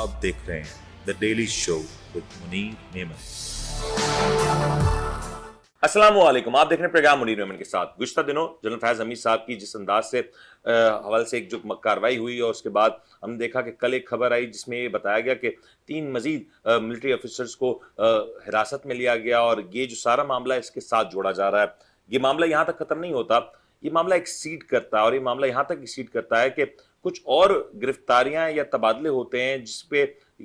आप देख रहे हैं the daily show with Munir Memon. अस्सलाम वालेकुम, आप देख रहे हैं प्रोग्राम मुनीर मेमन के साथ। गुज़श्ता दिनों जनरल फैज हमीद साहब की जिस अंदाज से हवाले से एक जो कार्रवाई हुई और उसके बाद हमने देखा कि कल एक खबर आई जिसमें ये बताया गया कि 3 मजीद मिलिट्री ऑफिसर्स को हिरासत में लिया गया और ये जो सारा मामला इसके साथ जोड़ा जा रहा है। ये मामला यहाँ तक खत्म नहीं होता, ये मामला एक्सीड करता है और ये मामला यहाँ तक एक्सीड करता है कि कुछ और गिरफ्तारियां या तबादले होते हैं जिसपे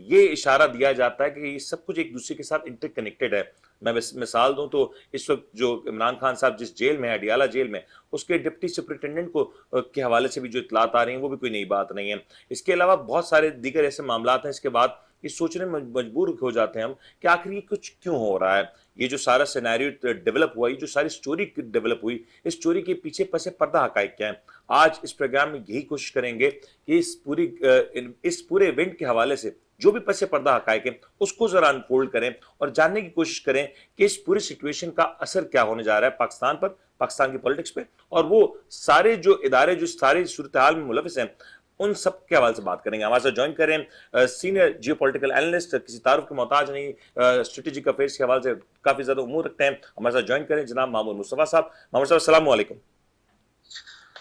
ये इशारा दिया जाता है कि ये सब कुछ एक दूसरे के साथ इंटरकनेक्टेड है। मैं मिसाल दूं तो इस वक्त जो इमरान खान साहब जिस जेल में है, अडियाला जेल में, उसके डिप्टी सुपरिटेंडेंट को के हवाले से भी जो इतलात आ रही हैं वो भी कोई नई बात नहीं है। इसके अलावा बहुत सारे दीगर ऐसे मामला हैं। इसके बाद ये सोचने में मजबूर हो जाते हैं हम कि आखिर ये कुछ क्यों हो रहा है। ये जो सारा सिनेरियो डेवलप हुआ, ये जो सारी स्टोरी डेवलप हुई, इस स्टोरी के पीछे पसे पर्दा हकायक क्या है। आज इस प्रोग्राम में यही कोशिश करेंगे कि इस पूरे इवेंट के हवाले से जो भी पसे पर्दा हकायक है उसको जरा अनफोल्ड करें और जानने की कोशिश करें कि इस पूरी सिचुएशन का असर क्या होने जा रहा है पाकिस्तान पर, पाकिस्तान की पॉलिटिक्स पे, और वो सारे जो इदारे जो सारी सूरत हाल में मुलविस हैं उन सब के हवाले से बात करेंगे। हमारे साथ ज्वाइन करें सीनियर जियोपॉलिटिकल एनालिस्ट, किसी तारुफ के मोहताज नहीं, स्ट्रेटेजिक अफेयर्स के हवाले से काफी ज्यादा उम्मीद रखते हैं। हमारे साथ ज्वाइन करें जनाब मामूर मुस्तफा साहब। मामूर साहब अस्सलाम वालेकुम।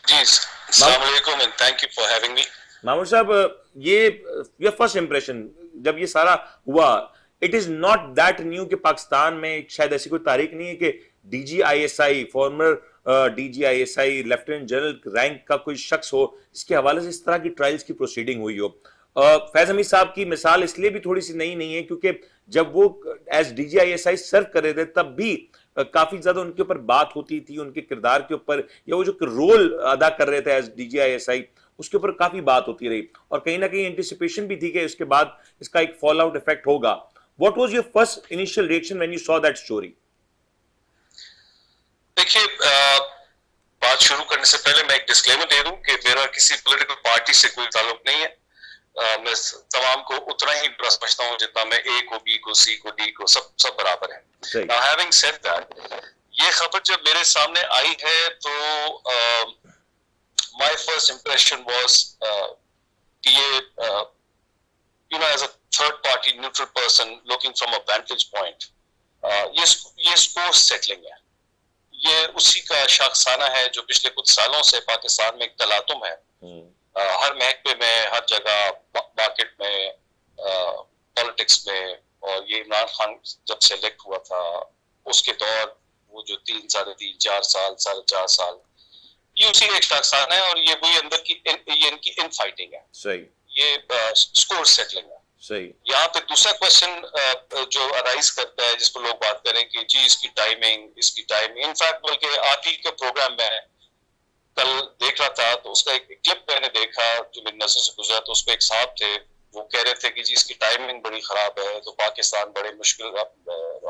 जी अस्सलाम वालेकुम and thank you for having me. Mamoor साहब, ये फर्स्ट इंप्रेशन जब ये सारा हुआ, it is not that new कि पाकिस्तान में शायद ऐसी कोई तारीख नहीं है कि DG ISI, farmer DG ISI lieutenant general rank का कोई शख्स हो जिसके हवाले से इस तरह की ट्रायल्स की प्रोसीडिंग हुई हो। फैज हमीद साहब की मिसाल इसलिए भी थोड़ी सी नई नहीं है क्योंकि जब वो एज डीजीआईएसआई सर्व कर रहे थे तब भी काफी ज्यादा उनके ऊपर बात होती थी, उनके किरदार के ऊपर, या वो जो रोल अदा कर रहे थे एज डीजीआईएसआई उसके ऊपर काफी बात होती रही और कहीं ना कहीं एंटिसिपेशन भी थी कि इसके बाद इसका एक फॉल आउट इफेक्ट होगा। What was your first initial reaction when you saw that story? देखिए, बात शुरू करने से पहले मैं एक डिस्क्लेमर दे दूं कि मेरा किसी पॉलिटिकल पार्टी से कोई ताल्लुक नहीं है। मैं तमाम को उतना ही बुरा समझता हूं जितना मैं ए को, बी को, सी को, डी को, सब बराबर है। Now having said that, ये खबर जब मेरे सामने आई है तो my first impression was कि ये as a third party neutral person looking from a vantage point, ये स्कोर सेटलिंग है। ये उसी का शाखसाना है जो पिछले कुछ सालों से पाकिस्तान में एक तलातुम है। हर महकमे में, हर जगह, मार्केट में, पॉलिटिक्स में। और ये इमरान खान जब से इलेक्ट हुआ था उसके दौर, वो जो 3, 3.5, 4 साल, 4.5 साल, ये उसी एक शाखसाना है और ये वही अंदर की ये इनकी इन फाइटिंग है। सही, ये स्कोर सेटलिंग है। सही। यहाँ पे दूसरा क्वेश्चन जो अराइज करता है जिस पर लोग बात करें कि जी इसकी टाइमिंग, इनफैक्ट बल्कि आप ही के प्रोग्राम में कल देख रहा था तो उसका एक क्लिप मैंने देखा जो मेरी नजर से गुजरा, तो उसमें एक साहब थे, वो कह रहे थे कि जी इसकी टाइमिंग बड़ी खराब है, तो पाकिस्तान बड़े मुश्किल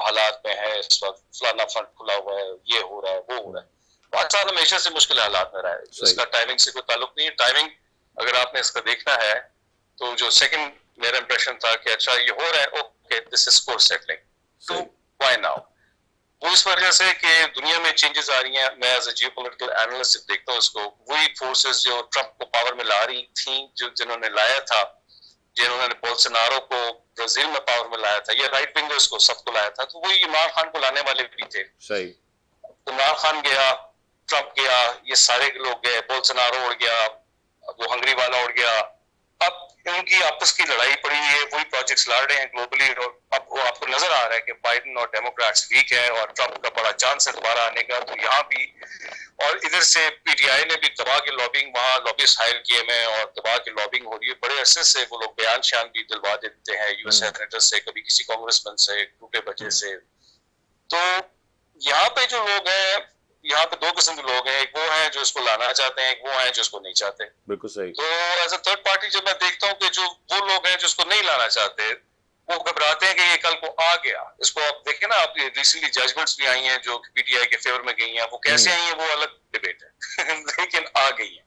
हालात में है इस वक्त, फलाना फ्रंट खुला हुआ है, ये हो रहा है, वो हो रहा है। पाकिस्तान हमेशा से मुश्किल हालात में रहा है, तो इसका टाइमिंग से कोई ताल्लुक नहीं है। टाइमिंग अगर आपने इसका देखना है तो जो सेकंड मेरा इंप्रेशन था कि अच्छा ये हो रहा है, okay this is score settling, तो व्हाई नाउ? वो इस वजह से कि दुनिया में चेंजेस आ रही हैं। मैं एज ए जियोपॉलिटिकल एनालिस्ट देखता हूँ इसको, वही फोर्सेस जो ट्रंप को पावर में ला रही थी, जिन्होंने लाया था, जिन्होंने बोल्सोनारो को ब्राजील में पावर में लाया था, ये राइट विंगर्स को सबको लाया था, तो वही इमरान खान को लाने वाले भी थे। सही। इमरान खान गया, ट्रंप गया, ये सारे लोग गए, बोल्सोनारो उड़ गया, वो हंगरी वाला उड़ गया। अब इनकी आपस की लड़ाई पड़ी है, वही प्रोजेक्ट्स लड़ रहे हैं ग्लोबली, और अब वो आपको नजर आ रहा है कि बाइडेन और डेमोक्रेट्स वीक है और ट्रंप का बड़ा चांस है दोबारा आने का। तो यहाँ भी, और इधर से पीटीआई ने भी दबा के लॉबिंग, वहाँ लॉबिस्ट हायर किए में और दबा के लॉबिंग हो रही है। बड़े अरसे से वो लोग बयान शान भी दिलवा देते हैं यूएस सेनेटर से, कभी किसी कांग्रेसमैन से, टूटे बचे से। तो यहाँ पे जो लोग हैं, यहाँ पे दो किस्म के लोग हैं, एक वो हैं जो इसको लाना चाहते हैं, एक वो हैं जो इसको नहीं चाहते। बिल्कुल सही। तो एज अ थर्ड पार्टी जब मैं देखता हूँ कि जो वो लोग हैं जो इसको नहीं लाना चाहते, वो घबराते हैं कि ये कल को आ गया। इसको आप देखिए ना, आप रिसेंटली जजमेंट्स भी आई हैं जो पीटीआई के फेवर में गई हैं, वो कैसे आई हैं वो अलग डिबेट है लेकिन आ गई हैं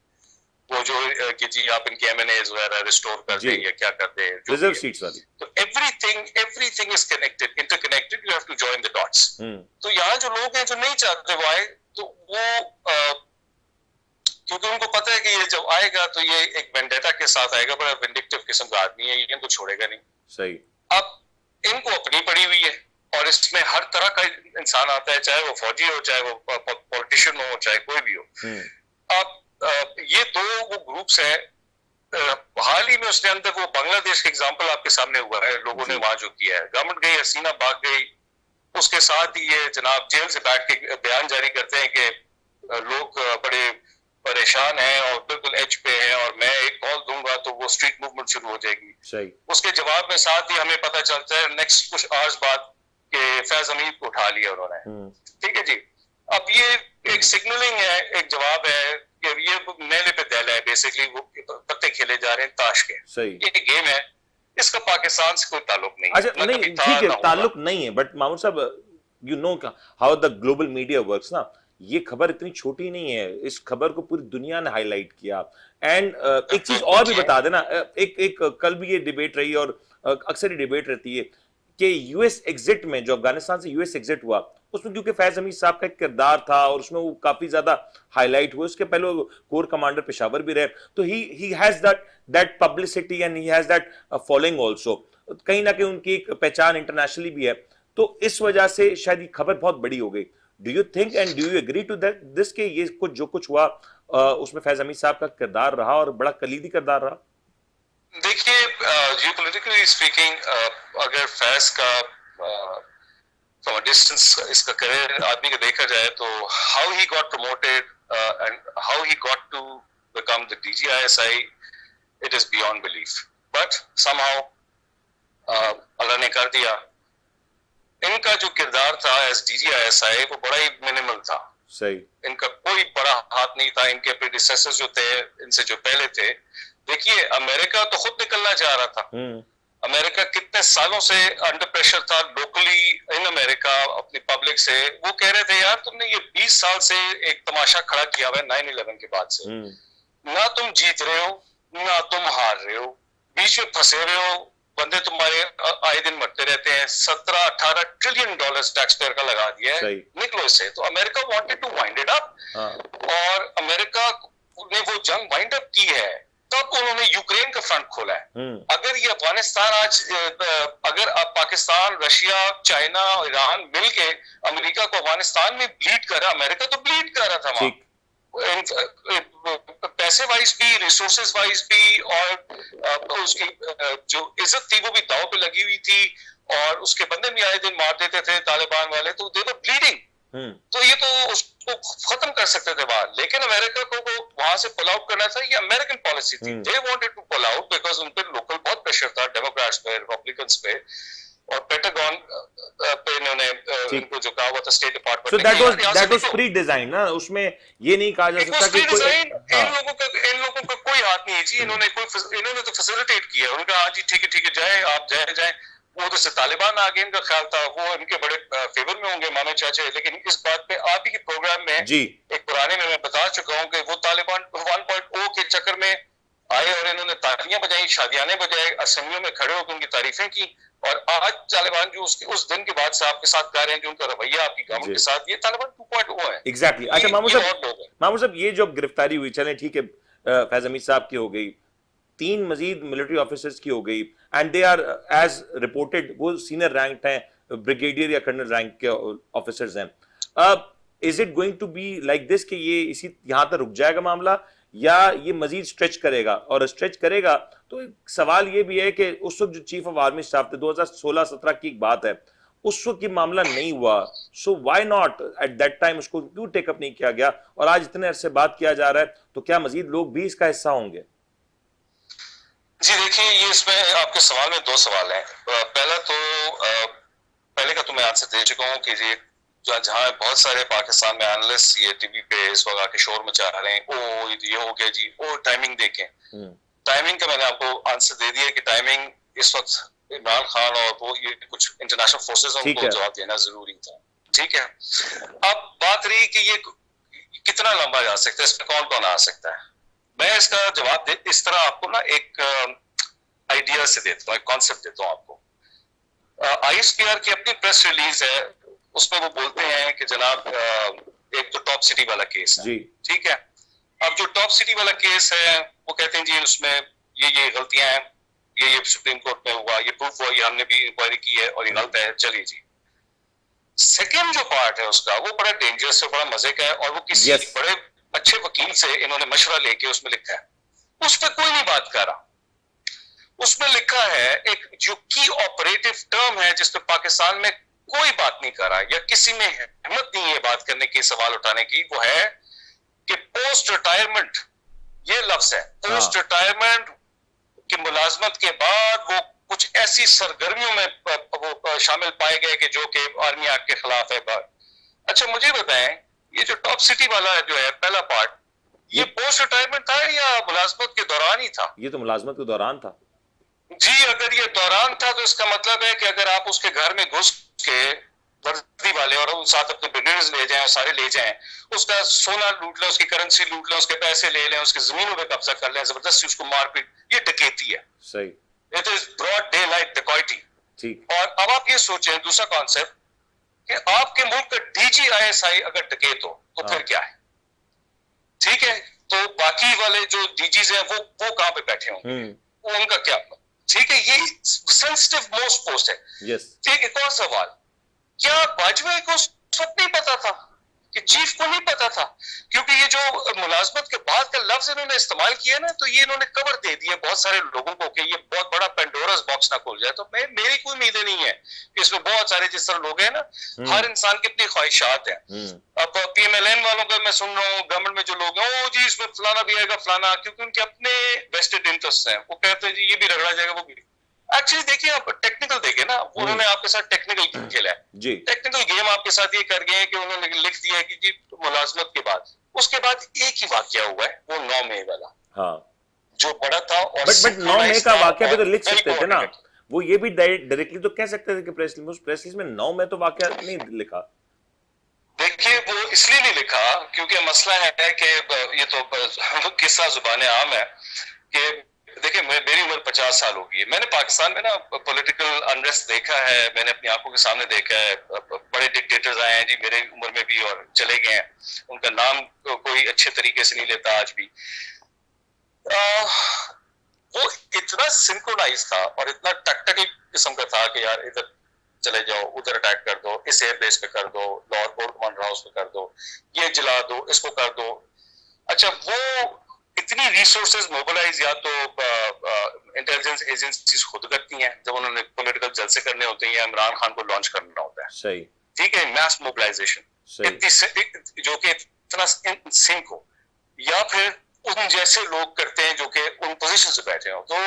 वो जो कि जी आप इनके एमएनएज वगैरह रिस्टोर कर दें या क्या कर दें, रिजर्व सीट्स वाली। तो everything is connected, interconnected, you have to join the dots. तो यहाँ जो लोग हैं जो नहीं चाहते वो आए, तो वो क्योंकि उनको पता है कि ये जब आएगा तो ये एक वेंडेटा के साथ आएगा, बड़ा विंडिक्टिव किस्म का आदमी है, ये इनको छोड़ेगा नहीं। सही। अब इनको अपनी पड़ी हुई है और इसमें हर तरह का इंसान आता है, चाहे वो फौजी हो, चाहे वो पॉलिटिशियन हो, चाहे कोई भी हो। अब ये दो वो ग्रुप्स है। हाल ही में उसके अंदर वो बांग्लादेश का एग्जांपल आपके सामने हुआ है, लोगों ने वहां जो किया है, गवर्नमेंट गई, हसीना भाग गई, उसके साथ ही ये जनाब जेल से बैठ के बयान जारी करते हैं कि लोग बड़े परेशान हैं और बिल्कुल एज पे हैं और मैं एक कॉल दूंगा तो वो स्ट्रीट मूवमेंट शुरू हो जाएगी। सही। उसके जवाब में साथ ही हमें पता चलता है नेक्स्ट कुछ आवर्स बाद कि फैज हमीद को उठा लिया उन्होंने। ठीक है जी। अब ये एक सिग्नलिंग है, एक जवाब है कि ये मेले पे दैला है, बेसिकली वो पत्ते खेले जा रहे हैं ताश के। सही। ये गेम है, इसका पाकिस्तान से कोई ताल्लुक नहीं। अच्छा, नहीं ठीक है, ताल्लुक नहीं है, बट मामूद साहब you know how the global media works ना, ये खबर इतनी छोटी नहीं है, इस खबर को पूरी दुनिया ने हाईलाइट किया। एंड एक चीज और भी बता देना, एक कल भी ये डिबेट रही और अक्सर ही डिबेट रहती है कि यूएस एग्जिट में, जो अफगानिस्तान से यूएस एग्जिट हुआ, उसमें क्योंकि फैज हमीद साहब का एक किरदार था और उसमें वो काफी ज्यादा हाईलाइट हुए, उसके पहले वो कोर कमांडर पेशावर भी रहे, तो he has that publicity and he has that following also, कहीं ना कहीं उनकी एक पहचान इंटरनेशनली भी है, तो इस वजह से शायद ये खबर बहुत बड़ी हो गई। Do you think and do you agree to that this के ये कुछ जो कुछ हुआ उसमें फैज हमीद साहब का किरदार रहा और बड़ा कलीदी किरदार रहा? देखिए, जियोपॉलिटिकली स्पीकिंग, अगर फैज का फ्रॉम अ डिस्टेंस इसका करियर आदमी का देखा जाए तो how he got promoted and how he got to become the DGISI, it is beyond belief, but somehow Allah ने कर दिया। इनका जो किरदार था एज DGISI वो बड़ा ही मिनिमल था। सही। इनका कोई बड़ा हाथ नहीं था। इनके प्रेडिसेसर्स जो थे, इनसे जो पहले थे, देखिए अमेरिका तो खुद निकलना चाह रहा था। अमेरिका कितने सालों से अंडर प्रेशर था लोकली इन अमेरिका अपनी पब्लिक से। वो कह रहे थे यार तुमने ये 20 साल से एक तमाशा खड़ा किया हुआ है 9/11 के बाद से, ना तुम जीत रहे हो ना तुम हार रहे हो, बीच में फंसे हुए हो, बंदे तुम्हारे आए दिन मरते रहते हैं, 17-18 ट्रिलियन डॉलर्स टैक्स पेयर का लगा दिया है, निकलो इससे। तो America wanted to wind it up और अमेरिका ने वो जंग वाइंड अप की है, तब उन्होंने यूक्रेन का फ्रंट खोला है। अगर ये अफगानिस्तान आज, अगर अब पाकिस्तान, रशिया, चाइना, ईरान मिलके अमेरिका को अफगानिस्तान में ब्लीड कर रहा, अमेरिका तो ब्लीड कर रहा था वहां, पैसे वाइज भी, रिसोर्सेज वाइज भी, और उसकी जो इज्जत थी वो भी दांव पे लगी हुई थी, और उसके बंदे भी आए दिन मार देते थे तालिबान वाले, तो दे वर ब्लीडिंग। तो ये तो उसको खत्म कर सकते थे बाहर, लेकिन अमेरिका को वहां से पुल आउट करना था। ये अमेरिकन पॉलिसी थी। They wanted to pull out because उन पे लोकल बहुत प्रेशर था, डेमोक्रेट्स पे, रिपब्लिकन्स पे, और पेंटागन पे इन्होंने इनको जो कहा हुआ था state department. So that was pre design ना, उसमें ये नहीं कहा जा सकता कि इन लोगों का कोई हाथ नहीं है जी। इन्होंने तो फैसिलिटेट किया। उनका हाँ जी ठीक है जाए, आप जाए। वो तो तालिबान आगे इनका ख्याल था, वो इनके बड़े फेवर में होंगे मामे चाचे, लेकिन इस बात पे आप ही के प्रोग्राम में जी एक पुराने में मैं बता चुका हूं कि वो तालिबान 1.0 के चक्कर में आए और इन्होंने तालियां बजाई, शादियाने बजाए, असेंबलियों में खड़े होकर उनकी तारीफें की, और आज तालिबान जो उस दिन के बाद से आपके साथ कह रहे हैं कि उनका रवैया आपकी गवर्नमेंट के साथ, ये तालिबान 2.0 है। एग्जैक्टली। अच्छा मामू साहब ये जो गिरफ्तारी हुई, चलें ठीक है, फैज हमीद साहब की हो गई, 3 मजीद मिलिट्री ऑफिसर्स की हो गई, and they are as reported वो सीनियर रैंक हैं, ब्रिगेडियर या कर्नल रैंक के ऑफिसर्स हैं। अब is it going to be like this कि ये इसी यहां तक रुक जाएगा मामला, या ये मजीद स्ट्रेच करेगा? और स्ट्रेच करेगा तो सवाल ये भी है कि उस वक्त जो चीफ ऑफ आर्मी स्टाफ थे, 2016-17 की एक बात है, उस वक्त ये मामला नहीं हुआ, so why not at that time उसको क्यों टेकअप नहीं किया गया, और आज इतने अरसे बात किया जा रहा है, तो क्या मजीद लोग भी इसका हिस्सा होंगे? जी देखिए, ये इसमें आपके सवाल में 2 सवाल हैं। पहला तो पहले का तो मैं आंसर दे चुका हूँ कि ये जहाँ बहुत सारे पाकिस्तान में एनालिस्ट ये टीवी पे इस वक्त आके शोर मचा रहे हैं, ओ ये हो गया जी, ओ टाइमिंग देखें। टाइमिंग का मैंने आपको आंसर दे दिया कि टाइमिंग इस वक्त इमरान खान और वो ये कुछ इंटरनेशनल फोर्सेस हैं, उनको जवाब देना जरूरी था। ठीक है, अब बात रही कि ये कितना लंबा जा सकता है, इसमें कौन कौन आ सकता है। मैं इसका जवाब इस तरह आपको ना एक आइडिया से देता हूँ, एक कॉन्सेप्ट देता हूँ आपको। ISPR की अपनी प्रेस रिलीज है, उसमें वो बोलते हैं कि जनाब एक तो टॉप सिटी वाला केस है, ठीक है। अब जो टॉप सिटी वाला केस है, वो कहते हैं जी उसमें ये गलतियां हैं, ये सुप्रीम कोर्ट में हुआ, ये प्रूफ हुआ, ये हमने भी इंक्वायरी की है और ये गलत है, चलिए जी। सेकेंड जो पार्ट है उसका वो बड़ा डेंजरस है, बड़ा मजे का है, और वो किसी बड़े अच्छे वकील से इन्होंने मशवरा लेके उसमें लिखा है, उस पर कोई नहीं बात कर रहा। उसमें लिखा है एक जो की ऑपरेटिव टर्म है जिस पर पाकिस्तान में कोई बात नहीं कर रहा या किसी में हिम्मत नहीं है बात करने की, सवाल उठाने की, वो है कि पोस्ट रिटायरमेंट, ये लफ्ज है पोस्ट रिटायरमेंट की मुलाजमत के बाद वो कुछ ऐसी सरगर्मियों में वो शामिल पाए गए कि जो कि आर्मी एक्ट के खिलाफ है बात। अच्छा मुझे बताएं, ये जो टॉप सिटी वाला जो है पहला पार्ट, ये पोस्ट रिटायरमेंट था या मुलाजमत के दौरान ही था? ये तो मुलाजमत के दौरान था जी। अगर ये दौरान था तो इसका मतलब है कि अगर आप उसके घर में घुस के वर्दी वाले और उन साथ अपने ब्रिगेडियर्स ले जाएं, सारे ले जाएं, उसका सोना लूट लें, उसकी करेंसी लूट लें, उसके पैसे ले लें, उसकी जमीनों पे कब्जा कर लें, जबरदस्ती उसको मारपीट, ये डकैती है। सही, it is broad daylight डकैती। ठीक। और अब आप ये सोचें दूसरा कॉन्सेप्ट कि आपके मुल्क का डीजी आईएसआई अगर डकैत हो तो फिर क्या है? ठीक है, तो बाकी वाले जो डीजीज हैं वो कहां पे बैठे होंगे, वो उनका क्या? ठीक है, ये सेंसिटिव मोस्ट पोस्ट है। यस। ठीक, एक और सवाल, क्या बाजवा को उस वक्त नहीं पता था कि चीफ को नहीं पता था? क्योंकि ये जो मुलाजमत के बाद का लफ्ज इन्होंने इस्तेमाल किया ना, तो ये इन्होंने कवर दे दिया बहुत सारे लोगों को कि ये बहुत बड़ा पेंडोरास बॉक्स ना खोल जाए। तो मेरी कोई उम्मीदें नहीं है कि इसमें बहुत सारे जिस तरह लोग हैं ना, हर इंसान की अपनी ख्वाहिशात हैं। अब पीएमएलएन वालों का मैं सुन रहा हूँ, गवर्नमेंट में जो लोग हैं, ओ जी इसमें फलाना भी आएगा फलाना, क्योंकि उनके अपने वेस्टेड इंटरेस्ट हैं। वो कहते हैं जी ये भी रगड़ा जाएगा, वो भी। एक्चुअली देखिए, आप टेक्निकल देखें ना, उन्होंने आपके साथ टेक्निकल खेला है जी, टेक्निकल गेम आपके साथ ये कर गए हैं कि उन्होंने लिख दिया है कि जी मुलाजमत के बाद, उसके बाद एक ही वाकया हुआ है, वो 9 मई वाला। हाँ, जो बड़ा था। और बट 9 मई का वाकया भी तो लिख सकते थे ना, वो ये भी डायरेक्टली तो कह सकते थे कि प्रेस रिलीज में 9 मई तो वाकया नहीं लिखा। देखिए, वो इसलिए नहीं लिखा क्योंकि मसला है कि ये तो किस्सा जुबान आम है कि देखिए, मेरी उम्र 50 साल हो गई है। मैंने पाकिस्तान में ना पॉलिटिकल अनरेस्ट देखा है, मैंने अपनी आंखों के सामने देखा है। बड़े डिक्टेटर्स आए हैं जी मेरे उम्र में भी और चले गए हैं, उनका नाम कोई अच्छे तरीके से नहीं लेता आज भी। वो इतना सिंक्रोनाइज था और इतना टैक्टिकल किस्म का था कि यार इधर चले जाओ, उधर अटैक कर दो, इस एयरबेस पे कर दो, लाहौर पोर्ट कमांडर हाउस पे कर दो, ये जला दो, इसको कर दो। अच्छा, वो इतनी रिसोर्सेज मोबिलाइज या तो इंटेलिजेंस एजेंसीज खुद करती हैं जब उन्होंने पॉलिटिकल जलसे करने होते हैं या इमरान खान को लॉन्च करना होता है। सही, ठीक है, मैस मोबिलाइजेशन जो कि इतना सिंक हो, या फिर उन जैसे लोग करते हैं जो कि उन पोजीशन से बैठे हो। तो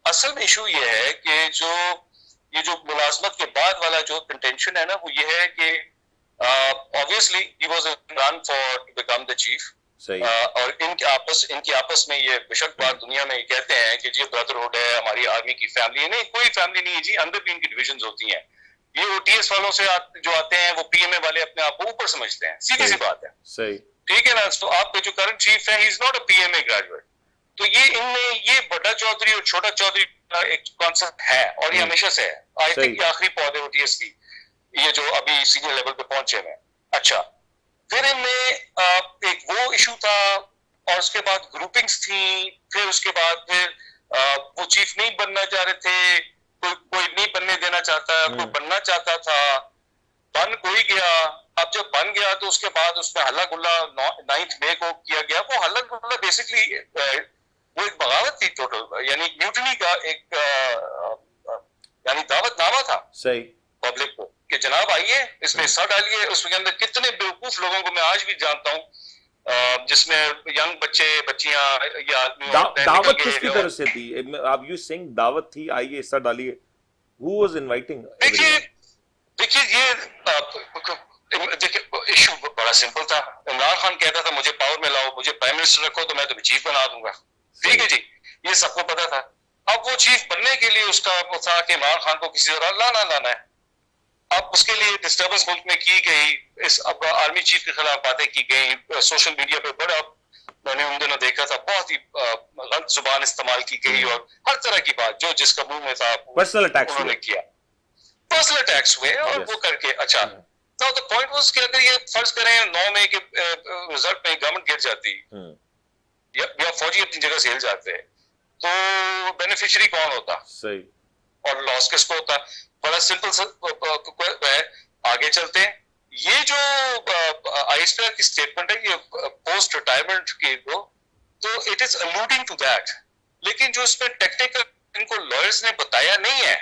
असल इशू ये है कि ये जो मुलाजमत के बाद वाला जो कंटेंशन है ना, वो ये है कि ऑब्वियसली ही was run for to become the chief. और इनकी आपस में ये बेशक बात दुनिया में ये कहते हैं कि जी ब्रदरहुड है, हमारी आर्मी की फैमिली है। नहीं, कोई फैमिली नहीं है जी, अंदर भी इनकी डिविजन्स होती हैं। ये ओटीएस वालों से जो आते हैं वो पीएमए वाले अपने आप को ऊपर समझते हैं, सीधी सी बात है। सही, ठीक है ना। तो आपके जो करंट चीफ है, he is not a PMA graduate. तो ये इनमें ये बड़ा चौधरी और छोटा चौधरी का एक कॉन्सेप्ट है और ये हमेशा से है। आई थिंक आखिरी पौधे ओटीएस की, ये जो अभी सीनियर लेवल पे पहुंचे हैं। अच्छा, फिर इनमें एक वो इशू था और उसके बाद ग्रुपिंग्स थी। फिर उसके बाद फिर वो चीफ नहीं बनना चाह रहे थे, कोई नहीं बनने देना चाहता, कोई बनना चाहता था, बन कोई गया। अब जब बन गया तो उसके बाद उसमें हल्ला गुल्ला 9 मई को किया गया। वो हल्ला गुल्ला बेसिकली वो एक बगावत थी टोटल, यानी म्यूटनी का एक यानी दावतनामा था सही पब्लिक को कि जनाब आइए इसमें हिस्सा डालिए। उसके अंदर कितने बेवकूफ लोगों को मैं आज भी जानता हूँ, जिसमें यंग बच्चे बच्चियां या आदमी दावत किसकी तरफ से थी? आप यू सिंग दावत थी, आइए हिस्सा डालिए। Who was inviting? देखिए ये देखिए इशू बड़ा सिंपल था। इमरान खान कहता था मुझे पावर में लाओ, मुझे प्राइम मिनिस्टर रखो तो मैं तुम्हें चीफ बना दूंगा। ठीक है जी, ये सबको पता था। अब वो चीफ बनने के लिए उसका था कि इमरान खान को किसी तरह लाना है। अब उसके लिए डिस्टर्बेंस मुल्क में की गई, इस अब आर्मी चीफ के खिलाफ बातें की गई, सोशल मीडिया पे बड़ा मैंने उन दिनों देखा था, बहुत ही गलत जुबान इस्तेमाल की गई और हर तरह की बात जो जिसका मुंह में था पर्सनल अटैक्स उन्होंने किया, पर्सनल अटैक्स हुए और वो करके। अच्छा, नाउ द पॉइंट वाज कि अगर ये फर्ज करें 9 मई के रिजल्ट में गवर्नमेंट गिर जाती फौजी अपनी जगह से हिल जाते हैं तो बेनिफिशियरी कौन होता सही, और लॉस किसको होता? बड़ा सिंपल है। आगे चलते हैं। ये जो आईएसपीआर की स्टेटमेंट है ये पोस्ट रिटायरमेंट की तो इट इज अलूडिंग टू दैट, लेकिन जो इसमें टेक्निकल इनको लॉयर्स ने बताया नहीं है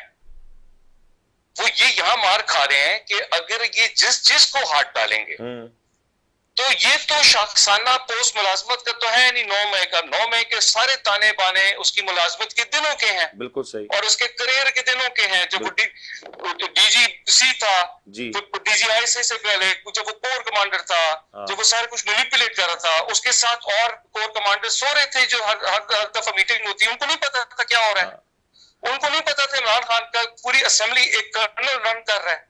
वो ये यहां मार खा रहे हैं कि अगर ये जिसको हाथ डालेंगे तो ये तो शाखसाना पोस्ट मुलाजमत का तो है नहीं 9 मई का। 9 मई के सारे ताने बाने उसकी मुलाजमत के दिनों के हैं, बिल्कुल सही, और उसके करियर के दिनों के हैं। जब वो डीजीसी था, डीजीआईसी से पहले जब वो कोर कमांडर था, जब वो सारे कुछ मैनिपुलेट कर रहा था, उसके साथ और कोर कमांडर सो रहे थे जो हर दफा मीटिंग होती है, उनको नहीं पता था क्या हो रहा है। उनको नहीं पता था इमरान खान का पूरी असेंबली एक कर्नल रन कर रहा है।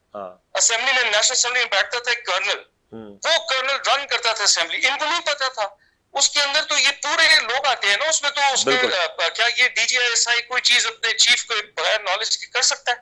असेंबली में, नेशनल असेंबली में बैठता था एक कर्नल, वो कर्नल रन करता था असेंबली, इनको नहीं पता था। उसके अंदर तो ये पूरे लोग आते हैं ना उसमें, तो उसमें क्या ये डीजीआईएसआई कोई चीज अपने चीफ को बगैर नॉलेज के कर सकता है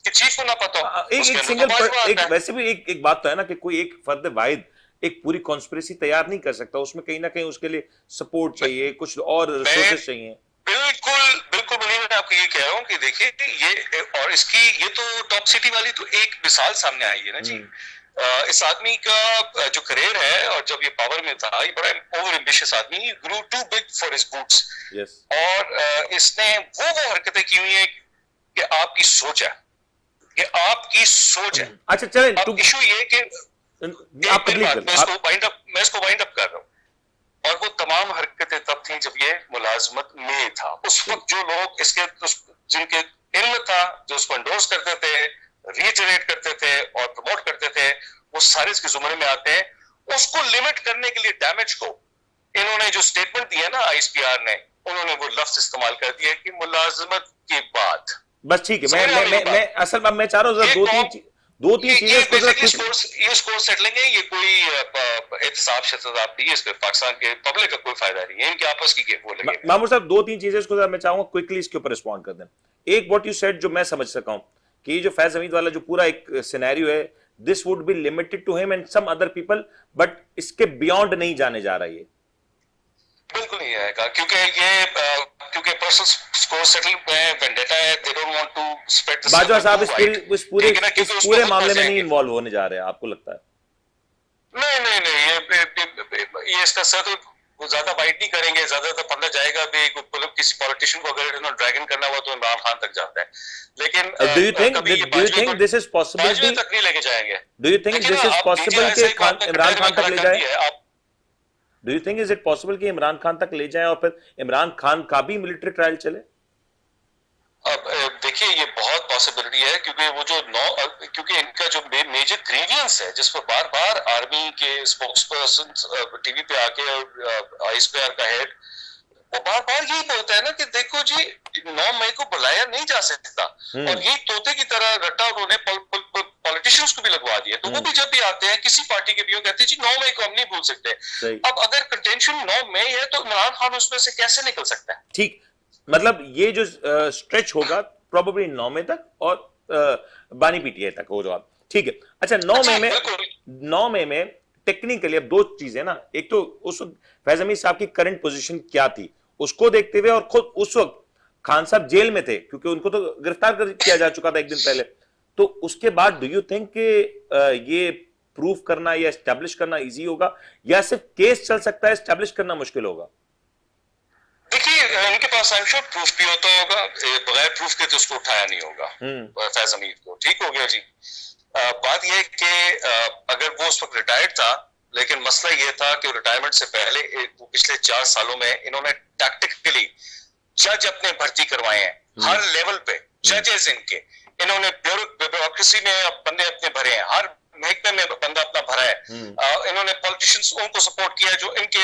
कि चीफ को ना पता हो? एक सिंगल वैसे भी एक बात तो है ना कि कोई एक फर्द वाहिद एक पूरी कॉन्स्पिरेसी तैयार नहीं कर सकता, उसमें कहीं ना कहीं उसके लिए सपोर्ट चाहिए, कुछ और रिसोर्सेज चाहिए। बिल्कुल बिल्कुल, मैं आपको ये कह रहा हूँ कि देखिए ये और इसकी ये तो टॉप सिटी वाली तो एक मिसाल सामने आई है ना जी। इस आदमी का जो करियर है और जब ये पावर में था, ये बड़ा ओवर एम्बिशियस आदमी, grew too big for his boots. और इसने वो हरकतें की हुई है कि आपकी सोच है, कि आपकी सोच है। अच्छा चलें, अब इशू ये कि मैं इसको वाइंड अप कर रहा हूँ, और वो तमाम हरकतें तब थी जब ये मुलाजमत में था। उस वक्त जो लोग इसके जिनके इल्म था, जो उसको एंडोर्स करते थे, रीजनरेट करते थे और प्रमोट करते थे, वो सारे इसके जुमरे में आते हैं। उसको लिमिट करने के लिए डैमेज को इन्होंने जो स्टेटमेंट दिया ना आईएसपीआर ने, उन्होंने वो लफ्ज इस्तेमाल कर दिया कि मुलाजमत के बाद। बस ठीक है, मैं असल में मैं चाह रहा हूँ दो तीन चीजें ये स्कोर सेट लेंगे। ये कोई एहतसाब शताब नहीं है, इसमें पाकिस्तान के पब्लिक का कोई फायदा नहीं है, इनके आपस की गेम बोलेंगे। मामूर साहब, दो तीन चीजें इसको मैं चाहूंगा क्विकली इसके ऊपर रिस्पॉन्ड कर दें। एक व्हाट यू सेड जो मैं समझ सका हूं कि ये जो फैज हमीद वाला जो पूरा एक सिनेरियो है, this would be limited to him and some other people, but इसके बियॉन्ड नहीं जाने जा रहा है। बिल्कुल नहीं आएगा, क्योंकि पर्सनल स्कोर सेटल है, वेंडेटा है, they don't want to spread the Bajwa साहब इस पूरे मामले में नहीं इन्वॉल्व होने जा रहे हैं, आपको लगता है? नहीं, ये इसका सर वो ज्यादा वाइड नहीं करेंगे, ज्यादा पंद्रह जाएगा भी। किसी पॉलिटिशियन को अगर इन्होंने ड्रैगन करना हुआ तो इमरान खान तक जाता है, लेकिन do you think this is possibility? तक नहीं लेके जाएंगे। Do you think this is possible कि इमरान खान तक ले जाए? Do you think is it possible कि इमरान खान तक ले जाए और फिर इमरान खान का भी मिलिट्री ट्रायल चले? अब देखिए ये बहुत पॉसिबिलिटी है, क्योंकि वो जो क्योंकि इनका जो मेजर ग्रीवियंस है, जिस पर बार बार आर्मी के स्पोक्स पर्सन टीवी पे आके और आईएसपीआर का हेड वो बार बार यही बोलता है ना कि देखो जी 9 मई को बुलाया नहीं जा सकता, और ये तोते की तरह रट्टा उन्होंने पॉलिटिशियंस को भी लगवा दिया। तो वो भी जब भी आते हैं किसी पार्टी के भी, वो कहते हैं जी 9 मई को हम नहीं भूल सकते। अब अगर कंटेंशन 9 मई है तो इमरान खान उसमें से कैसे निकल सकता है? ठीक, मतलब ये जो स्ट्रेच होगा प्रोबेबली 9 मई तक और बानी पीटीआई तक हो जाओ, ठीक है। अच्छा 9 मई में टेक्निकली अब दो चीजें ना, एक तो उस वक्त फैज हमीद साहब की करंट पोजीशन क्या थी उसको देखते हुए, और खुद उस वक्त खान साहब जेल में थे क्योंकि उनको तो गिरफ्तार किया जा चुका था एक दिन पहले। तो उसके बाद डू यू थिंक कि ये प्रूफ करना या एस्टैब्लिश करना इजी होगा, या सिर्फ केस चल सकता है, एस्टैब्लिश करना मुश्किल होगा? देखिए इनके पास आई एम श्योर प्रूफ भी होता होगा, बगैर प्रूफ के तो उसको उठाया नहीं होगा फैज हमीद को। ठीक हो गया जी। बात यह कि अगर वो उस वक्त रिटायर्ड था, लेकिन मसला ये था कि रिटायरमेंट से पहले पिछले 4 सालों में इन्होंने टैक्टिकली जज अपने भर्ती करवाए हैं हर लेवल पे, जजेस इनके, इन्होंने ब्यूरोक्रेसी में बंदे अपने भरे हैं, हर महकमे में बंदा अपना भरा है। इन्होंने पॉलिटिशियंस उनको सपोर्ट किया जो इनके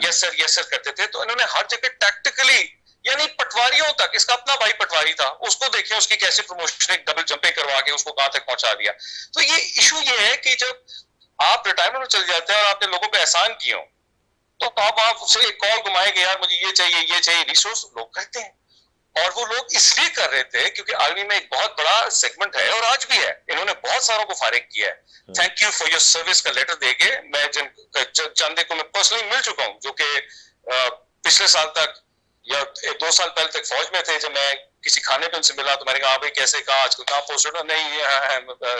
यस सर करते थे। तो इन्होंने हर जगह टैक्टिकली, यानी पटवारियों तक, इसका अपना भाई पटवारी था, उसको देखें उसकी कैसे प्रमोशन एक डबल जंपिंग करवा के उसको कहां तक पहुंचा दिया। तो ये इशू ये है कि जब आप रिटायरमेंट में चल जाते हैं और आपने लोगों पे एहसान किए हो, तो आप उससे एक कॉल घुमाएंगे, यार मुझे ये चाहिए रिसोर्स, लोग कहते हैं। और वो लोग इसलिए कर रहे थे क्योंकि आर्मी में एक बहुत बड़ा सेगमेंट है, और आज भी है, इन्होंने बहुत सारों को फारिग किया है। Thank you for your service का लेटर देके मैं चंदे को मैं पर्सनली मिल चुका हूं, जो कि पिछले साल तक या 2 साल पहले तक फौज में थे, जब मैं किसी खाने पे उनसे मिला तो मैंने कहा भाई कैसे, कहा आजकल कहाँ पोस्टेड हो, नहीं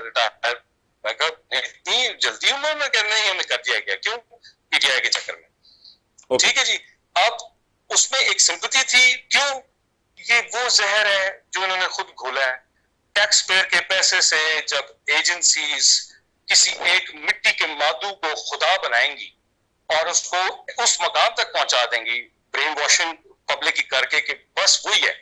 रिटायर। मैं कहा इतनी जल्दी उम्र में कहना नहीं हमने कर दिया गया, क्यों? पीटीआई के चक्कर में। ठीक है जी। अब उसमें एक सिंपैथी थी, क्यों? ये वो जहर है जो उन्होंने खुद घोला है। टैक्स पेयर के पैसे से जब एजेंसीज किसी एक मिट्टी के मादू को खुदा बनाएंगी और उसको उस मकाम तक पहुंचा देंगी ब्रेन वॉशिंग पब्लिक की करके कि बस वही है,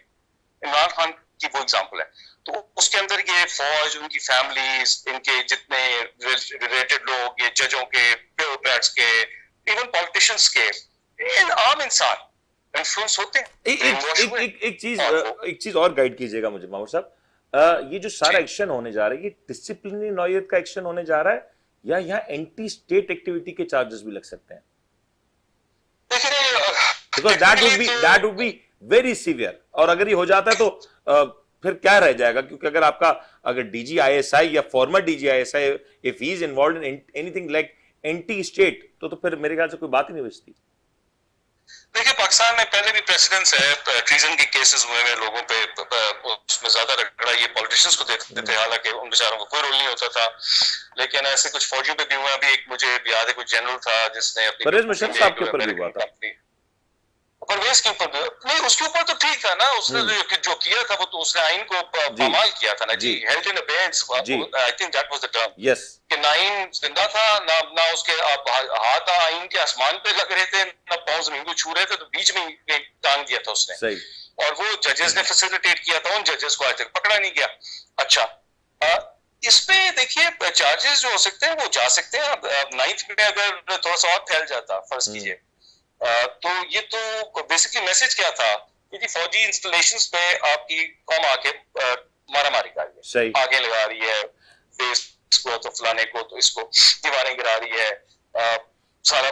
इमरान खान की वो एग्जांपल है। तो उसके अंदर ये फौज, उनकी फैमिलीज, इनके जितने रिलेटेड लोग, ये जजों के, ब्यूरोक्रेट्स के, इवन पॉलिटिशियंस के, इन आम इंसान इन्फ्लुएंस होते हैं। एक चीज और गाइड कीजिएगा मुझे मामूर साहब, ये जो सारा एक्शन होने जा रहा है, ये डिसिप्लिनरी नौयत का एक्शन होने जा रहा है या यहाँ एंटी स्टेट एक्टिविटी के चार्जेस भी लग सकते हैं? Because that would be very severe, और अगर ये हो जाता है तो फिर क्या रह जाएगा? क्योंकि अगर आपका अगर डीजीआईएसआई या farmer DG ISI if he is involved in anything like anti state, तो फिर मेरे ख्याल से कोई बात ही नहीं बचती। देखिए, पाकिस्तान में पहले भी प्रेसिडेंट्स है, ट्रीजन के केसेस हुए हैं लोगों पे, उसमें ज्यादा रगड़ा ये पॉलिटिशियंस को देते थे, हालांकि उन बेचारों को कोई रोल नहीं होता था। लेकिन ऐसे कुछ फौजियों पे भी हुआ। अभी एक मुझे याद है, कुछ जनरल था जिसने अपनी परवेज मुशर्रफ साहब के ऊपर भी हुआ था। परवेज के ऊपर नहीं, उसके ऊपर तो ठीक था ना, उसने जो किया था वो तो उसने आइन को पामाल किया था ना जी, held in abeyance, I think that was the term. Yes, कि ना आइन जिंदा था, ना उसके हाथ आइन के आसमान पे लग रहे थे, ना पांव जमीन को छू रहे थे, तो बीच में टांग दिया था उसने। सही। और वो जजेस ने फैसिलिटेट किया था, उन जजेस को आज तक पकड़ा नहीं गया। अच्छा, इसमें देखिए चार्जेस जो हो सकते हैं वो जा सकते हैं। अब 9th में अगर थोड़ा सा और फैल जाता, फर्ज कीजिए, तो ये तो बेसिकली मैसेज क्या था कि फौजी इंस्टॉलेशंस पे आपकी कौम आके मारामारी कर रही है, आगे लगा रही है, फेस को तो फलाने को तो इसको दीवारें गिरा रही है, सारा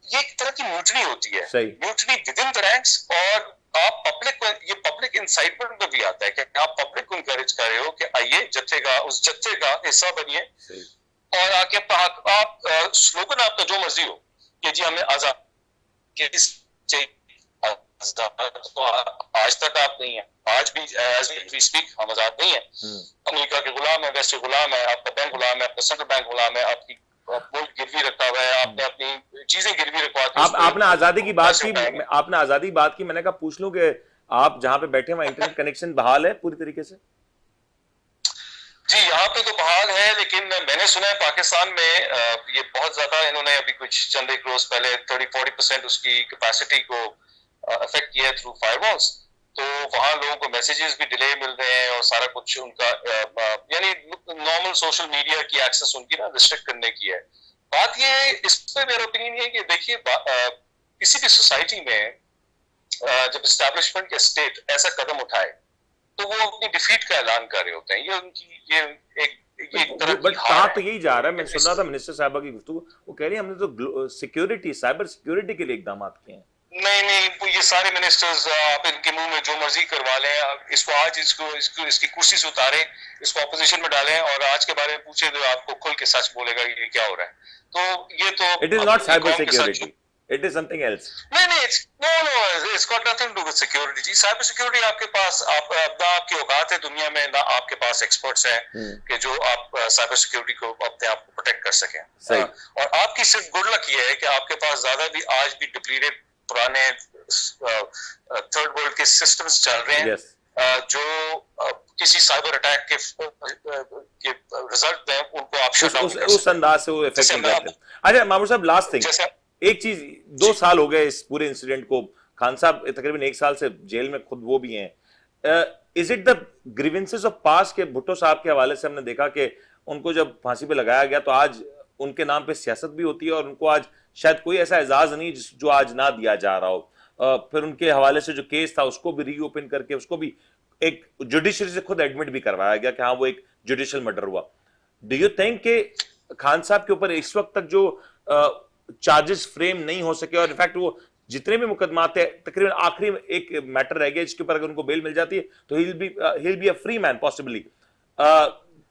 ये एक तरह की म्यूटनी होती है, mutiny with in the ranks. और आप पब्लिक को, ये पब्लिक इंसाइटमेंट में भी आता है कि आप पब्लिक को इनकरेज कर रहे हो कि आइए जत्थे का, उस जत्थे का हिस्सा बनिए, और आके आप स्लोगन आपका जो मर्जी हो कि जी हमें आजाद, तो आज तक आप नहीं है, आज भी एज वी स्पीक हम आजाद नहीं है। अमेरिका के गुलाम है, वेस्ट के गुलाम है, आपका बैंक गुलाम है, आपका सेंट्रल बैंक गुलाम है, आपकी मुल्क गिरवी रखा हुआ है, आपने अपनी चीजें गिरवी रखवा दी। आपने आजादी की बात की, आपने आजादी की बात की, मैंने कहा पूछ लूं कि आप जहां पे बैठे वहां इंटरनेट कनेक्शन बहाल है पूरी तरीके से? जी, यहाँ पे तो बहाल है, लेकिन मैंने सुना है पाकिस्तान में ये बहुत ज्यादा इन्होंने अभी कुछ चंद एक रोज पहले 30-40% उसकी कैपेसिटी को अफेक्ट किया है थ्रू फायरवॉल्स। तो वहां लोगों को मैसेजेस भी डिले मिल रहे हैं और सारा कुछ उनका यानी नॉर्मल सोशल मीडिया की एक्सेस उनकी ना रिस्ट्रिक्ट करने की है। बात ये है, इस पे मेरा ओपिनियन ये है कि देखिए किसी भी सोसाइटी में जब एस्टैब्लिशमेंट या स्टेट ऐसा कदम उठाए तो वो अपनी डिफीट का ऐलान कर रहे होते हैं। ये उनकी ये एक तरह बट कहा तो यही जा रहा है, मैं सुन रहा था मिनिस्टर साहबा की गुफ्तगू, वो कह रही है हमने तो सिक्योरिटी, साइबर सिक्योरिटी के लिए इकदाम किए हैं। नहीं, ये सारे मिनिस्टर्स आप इनके मुंह में जो मर्जी करवा लें, इसको आज इसकी कुर्सी से उतारें, इसको ऑपोजिशन में डालें और आज के बारे में पूछे तो आपको खुल के सच बोलेगा ये क्या हो रहा है। तो ये तो it is not cyber security, it is something else. नहीं, it's got nothing to do with security जी। साइबर सिक्योरिटी आपके पास आपकी औकात है दुनिया में, ना आपके पास एक्सपर्ट्स हैं कि जो आप साइबर सिक्योरिटी को अपने आप को प्रोटेक्ट कर सकें। और आपकी सिर्फ गुड लक ये है कि आपके पास ज्यादा भी आज भी डिप्लीटेड पुराने थर्ड वर्ल्ड के सिस्टम्स चल रहे हैं जो किसी साइबर अटैक के रिजल्ट में उनको आप शट डाउन कर उस अंदाज से वो इफेक्ट नहीं करते। अच्छा मामूर साहब, लास्ट थिंग, एक चीज, 2 साल हो गए इस पूरे इंसिडेंट को, खान साहब तकरीबन 1 साल से जेल में खुद वो भी हैं। Is it the grievances of past के भुट्टो साहब के हवाले से हमने देखा कि उनको जब फांसी पे लगाया गया तो आज उनके नाम पे सियासत भी होती है और उनको आज शायद कोई ऐसा एजाज नहीं जो आज ना दिया जा रहा हो। फिर उनके हवाले से जो केस था उसको भी रीओपन करके उसको भी एक जुडिशरी से खुद एडमिट भी करवाया गया कि हाँ वो एक जुडिशियल मर्डर हुआ। डू यू थिंक कि खान साहब के ऊपर इस वक्त तक जो चार्जेस फ्रेम नहीं हो सके, और इनफैक्ट वो जितने भी मुकदमात है तकरीबन आखिरी एक मैटर रह गया जिसके ऊपर अगर उनको बेल मिल जाती है तो he will be a free man possibly,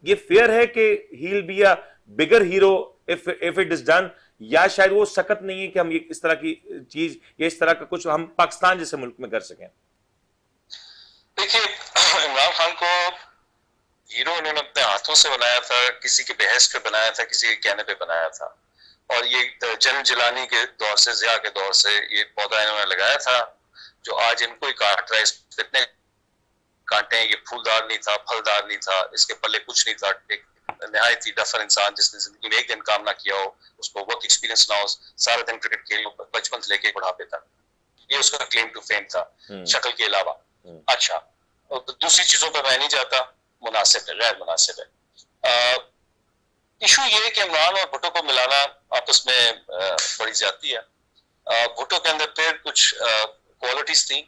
ये फेयर है कि he will be a bigger hero if it is done, या शायद वो सख्त नहीं है कि हम ये इस तरह की चीज या इस तरह का कुछ हम पाकिस्तान जैसे मुल्क में कर सकें? देखिए, इमरान खान को हीरो उन्होंने अपने हाथों से बनाया था, किसी के बहस पे बनाया था, किसी के कहने पे बनाया था। और ये जनरल जिलानी के दौर से, जिया के दौर से ये पौधा इन्होंने लगाया था जो आज इनको ही काट रहा है। इतने कांटे हैं, ये फूलदार नहीं था, फलदार नहीं था, इसके पल्ले कुछ नहीं था। एक निहायत ही डफर इंसान जिसने जिंदगी में एक दिन काम ना किया हो, उसको वर्क एक्सपीरियंस ना हो, सारा दिन क्रिकेट खेल बचपन से लेके बुढ़ापे तक, ये उसका क्लेम टू फेम था शक्ल के अलावा। अच्छा, तो दूसरी चीजों पर मैं नहीं जाता, मुनासिब है, गैर मुनासिब है। इशू ये है कि इमरान और भुट्टो को मिलाना आपस में बड़ी ज्यादती है। भुट्टो के अंदर फिर कुछ क्वालिटीज थी,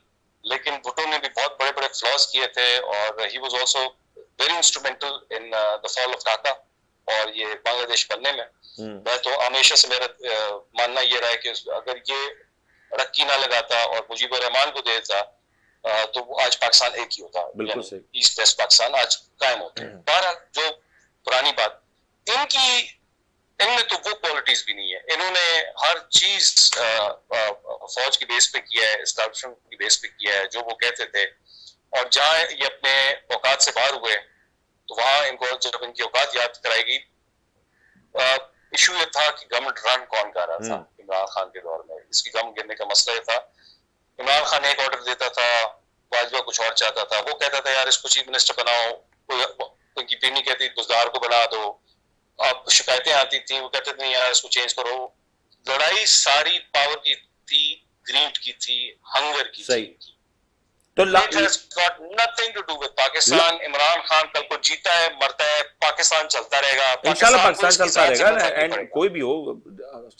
लेकिन भुट्टो ने भी बहुत बड़े बड़े फ्लॉज किए थे, और he was also very instrumental in the fall of Dhaka और ये बांग्लादेश बनने में। मैं तो हमेशा से मेरा मानना ये रहा है कि अगर ये रक्की ना लगाता और मुजीबुर रहमान को देता तो आज पाकिस्तान एक ही होता, ईस्ट वेस्ट पाकिस्तान आज कायम होता। बहरहाल जो पुरानी बात, इनमें तो वो क्वालिटीज भी नहीं है। इन्होंने हर चीज फौज की बेस पे किया है, एस्टैब्लिशमेंट की बेस पे किया है, जो वो कहते थे। और जहां ये अपने औकात से बाहर हुए तो वहां इनको जब इनकी औकात याद कराएगी, इशू ये था कि गवर्नमेंट रन कौन कर रहा था इमरान खान के दौर में। इसकी गम गिरने का मसला ये था, इमरान खान एक ऑर्डर देता था, वाजवा कुछ और चाहता था। वो कहता था यार इसको चीफ मिनिस्टर बनाओ, उनकी पीनी कहती बुजदार को बना दो। अब शिकायतें आती थी, वो कहते थे यार इसको चेंज करो। लड़ाई सारी पावर की थी, ग्रीड की थी, हंगर की थी। तो it has got nothing to do with Pakistan. Imran Khan कल को जीता है, मरता है, पाकिस्तान चलता रहेगा, इंशाल्लाह पाकिस्तान चलता रहेगा। एंड कोई भी हो,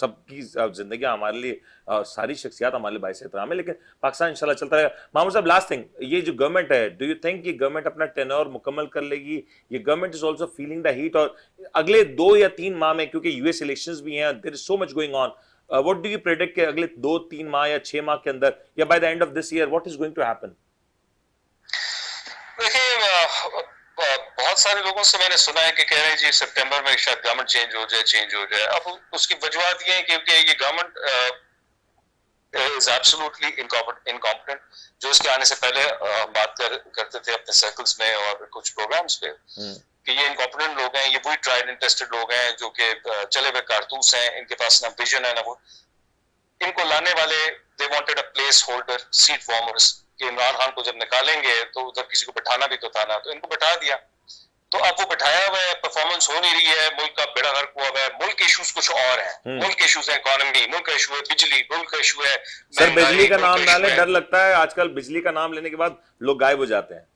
सबकी जिंदगी हमारे लिए, सारी शख्सियत हमारे लिए बाइस एहतराम है, लेकिन पाकिस्तान इंशाल्लाह चलता रहेगा। मामूद साहब, लास्ट थिंग, ये जो गवर्नमेंट है, डू यू थिंक कि गवर्नमेंट अपना टेन्योर मुकम्मल कर लेगी? ये government is also feeling the heat, और अगले 2 या 3 माह में, क्योंकि यूएस इलेक्शंस भी हैं, there is so much going on, what do you predict कि अगले 2-3 माह या 6 माह के अंदर या by the end of this year what is going to happen? देखिए, बहुत सारे लोगों से मैंने सुना है कि कह रहे हैं जी सितंबर में शायद गवर्नमेंट चेंज हो जाए। अब उसकी वजूहत ये है क्योंकि ये गवर्नमेंट इज एब्सोल्युटली इनकॉम्पिटेंट। जो इसके आने से पहले हम बात करते थे अपने सर्कल्स में और कुछ प्रोग्राम्स पे कि ये इनकॉम्पिटेंट लोग हैं, ये वही ट्राइड एंड टेस्टेड लोग हैं जो कि चले हुए कारतूस हैं, इनके पास ना विजन है ना वो। इनको लाने वाले they wanted a place holder, seat warmers, कि इमरान खान को जब निकालेंगे तो उधर किसी को बैठाना भी तो था ना, तो इनको बैठा दिया। तो अब वो बैठाया हुआ है, परफॉर्मेंस हो नहीं रही है, मुल्क का बेड़ा गर्क हुआ है। मुल्क के इश्यूज कुछ और हैं, मुल्क के इश्यूज है इकोनॉमी, मुल्क का इशू है बिजली, मुल्क का इशू है सर बिजली का नाम डाले, डर लगता है आजकल बिजली का नाम लेने के बाद लोग गायब हो जाते हैं।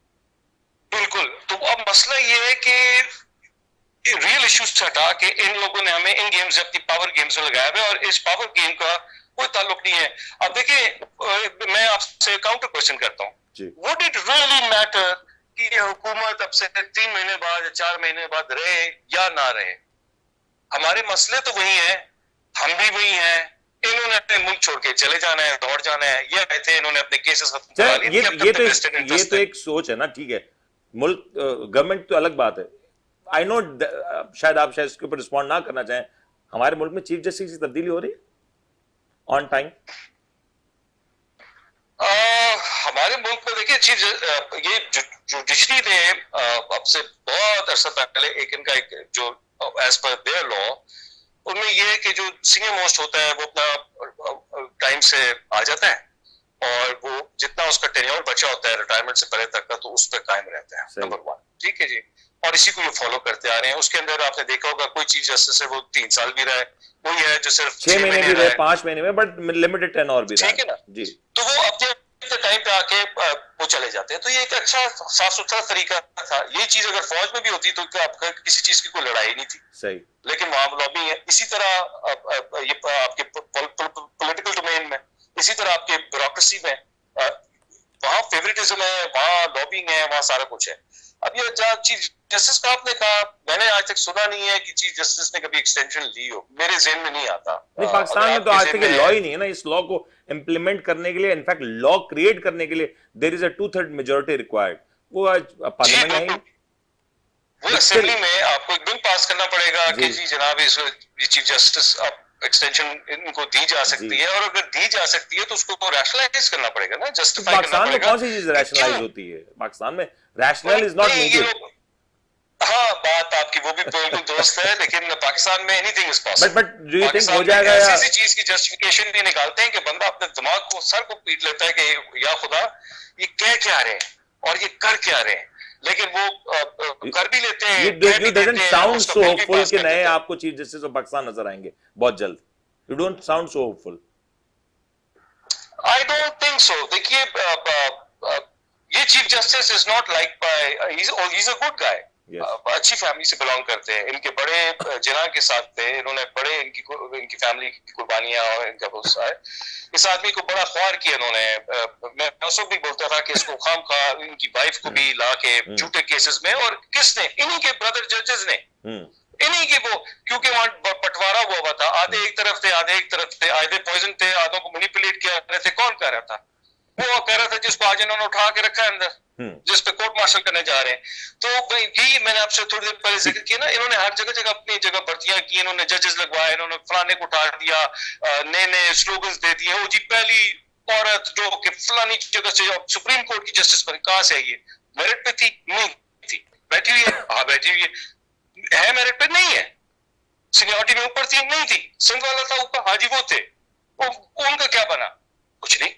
बिल्कुल, तो अब मसला ये है कि रियल इश्यूज हटा के इन लोगों ने हमें इन गेम्स, अपनी पावर गेम्स में लगाया हुआ है, और इस पावर गेम का कोई ताल्लुक नहीं है। अब देखिए, मैं आपसे काउंटर क्वेश्चन करता हूँ, व्हाट इट रियली मैटर कि ये हुकूमत अब से 3 महीने बाद या 4 महीने बाद रहे या ना रहे? हमारे मसले तो वही हैं, हम भी वही हैं। इन्होंने अपने मुल्क छोड़ के चले जाना है, दौड़ जाना है। ये आए थे, इन्होंने अपने केसेस खत्म करा लिए। ये तो एक सोच है ना, ठीक है, मुल्क गवर्नमेंट तो अलग बात है। आई नो शायद आप इसके ऊपर रिस्पॉन्ड ना करना चाहें, हमारे मुल्क में चीफ जस्टिस की तब्दीली हो रही है ऑन टाइम? हमारे मुल्क में देखिए ये जुडिशरी ने अब से बहुत अरसा पहले एक जो एज पर देयर लॉ, उनमें ये है कि जो सीनियर मोस्ट होता है वो अपना टाइम से आ जाता है, और वो जितना उसका टेन्योर बचा होता है रिटायरमेंट से पहले तक का, तो उस पर कायम रहता है। नंबर 1, ठीक है जी, और इसी को ये फॉलो करते आ रहे हैं। उसके अंदर आपने देखा होगा कोई चीज जस्टिस है वो 3 साल भी रहा है, कोई है जो सिर्फ 6 महीने भी रहे, 5 महीने में, बट लिमिटेड टेन्योर भी रहा है, ठीक है ना जी। तो वो अपने टाइम पे आके वो चले जाते हैं। तो ये एक अच्छा साफ सुथरा तरीका था। ये चीज अगर फौज में भी होती तो आपका किसी चीज की कोई लड़ाई नहीं थी, सही, लेकिन वहां लॉबी है। इसी तरह ये आपके पॉलिटिकल डोमेन में, इसी तरह आपके ब्यूरोक्रेसी में वहां फेवरेटिज्म है, वहां लॉबिंग है, वहां सारा कुछ है। अब ये चीफ जस्टिस का आपने कहा, मैंने आज तक सुना नहीं है कि चीफ जस्टिस ने कभी एक्सटेंशन ली हो, मेरे ज़हन में नहीं आता। नहीं, पाकिस्तान में तो आज तक लॉ ही नहीं है ना इस लॉ को इंप्लीमेंट करने के लिए। इनफैक्ट लॉ क्रिएट करने के लिए there is a 2/3 majority required. वो आज पार्लियामेंट में है, वो असेंबली में आपको एक बिल पास करना पड़ेगा कि जी जनाब ये चीफ जस्टिस, अब एक्सटेंशन इनको दी जा सकती है, और अगर दी जा सकती है तो उसको तो रैशनलाइज करना पड़ेगा ना, तो जस्टिफाई करना पाकिस्तान में पड़ेगा कौन सी चीज कि रैशनलाइज क्यों। होती है? पाकिस्तान में रैशनल इज नॉट नहीं, ये नीडेड। लोग, हाँ बात आपकी वो भी बिल्कुल दुरुस्त है, लेकिन पाकिस्तान में anything is possible. But do you think हो पाकिस्तान में जाएगा या ऐसी चीज की जस्टिफिकेशन नहीं निकालते हैं कि बंदा अपने दिमाग को, सर को पीट लेता है कि या खुदा ये कह क्या रहे हैं और ये कर क्या रहे हैं, लेकिन वो कर भी लेते हैं, कह भी you देते didn't हैं, sound उसका so बिल भी hopeful पास कि कर नए देते हैं। आपको चीफ जस्टिस ऑफ पाकिस्तान नजर आएंगे बहुत जल्द। You don't sound so hopeful. I don't think so. देखिए ये chief justice is not like by, he is a good guy, Yes. अच्छी फैमिली से बिलोंग करते हैं, इनके बड़े जिना के साथ थे, इन्होंने बड़े इनकी फैमिली की कुर्बानियां और इनका भरोसा है, इस आदमी को बड़ा ख्वार किया इन्होंने। मैं उस वक्त भी बोलता था कि इसको खाम खा इनकी वाइफ को भी ला के झूठे केसेस में, और किसने, इन्हीं के ब्रदर जजेस ने, इन्हीं के वो, क्योंकि वहां बंटवारा हुआ था, आधे एक तरफ थे आधे एक तरफ थे, आधे पॉइजन थे, आधों को मैनिपुलेट किया रहे थे। कौन कह रहा था? वो कह रहा था जिसको आज इन्होंने उठा के रखा है अंदर, जिस पे कोर्ट मार्शल करने जा रहे हैं। तो यही मैंने आपसे थोड़ी देर पहले जिक्र किया ना, इन्होंने हर जगह जगह अपनी जगह भर्तियां की, इन्होंने जजेस लगवाए, इन्होंने फलाने को उठा दिया, नए नए स्लोगन्स दे दिए, वो जी पहली औरत जो कि फलानी जगह से सुप्रीम कोर्ट की जस्टिस बनी, कहां से आई है? मेरिट पे थी? नहीं थी। बैठी हुई है? हाँ बैठी हुई है मेरिट पे? नहीं है। सीनियरिटी में ऊपर थी? नहीं थी। सिंध वाला था ऊपर? हाँ जी वो थे। उनका क्या बना? कुछ नहीं।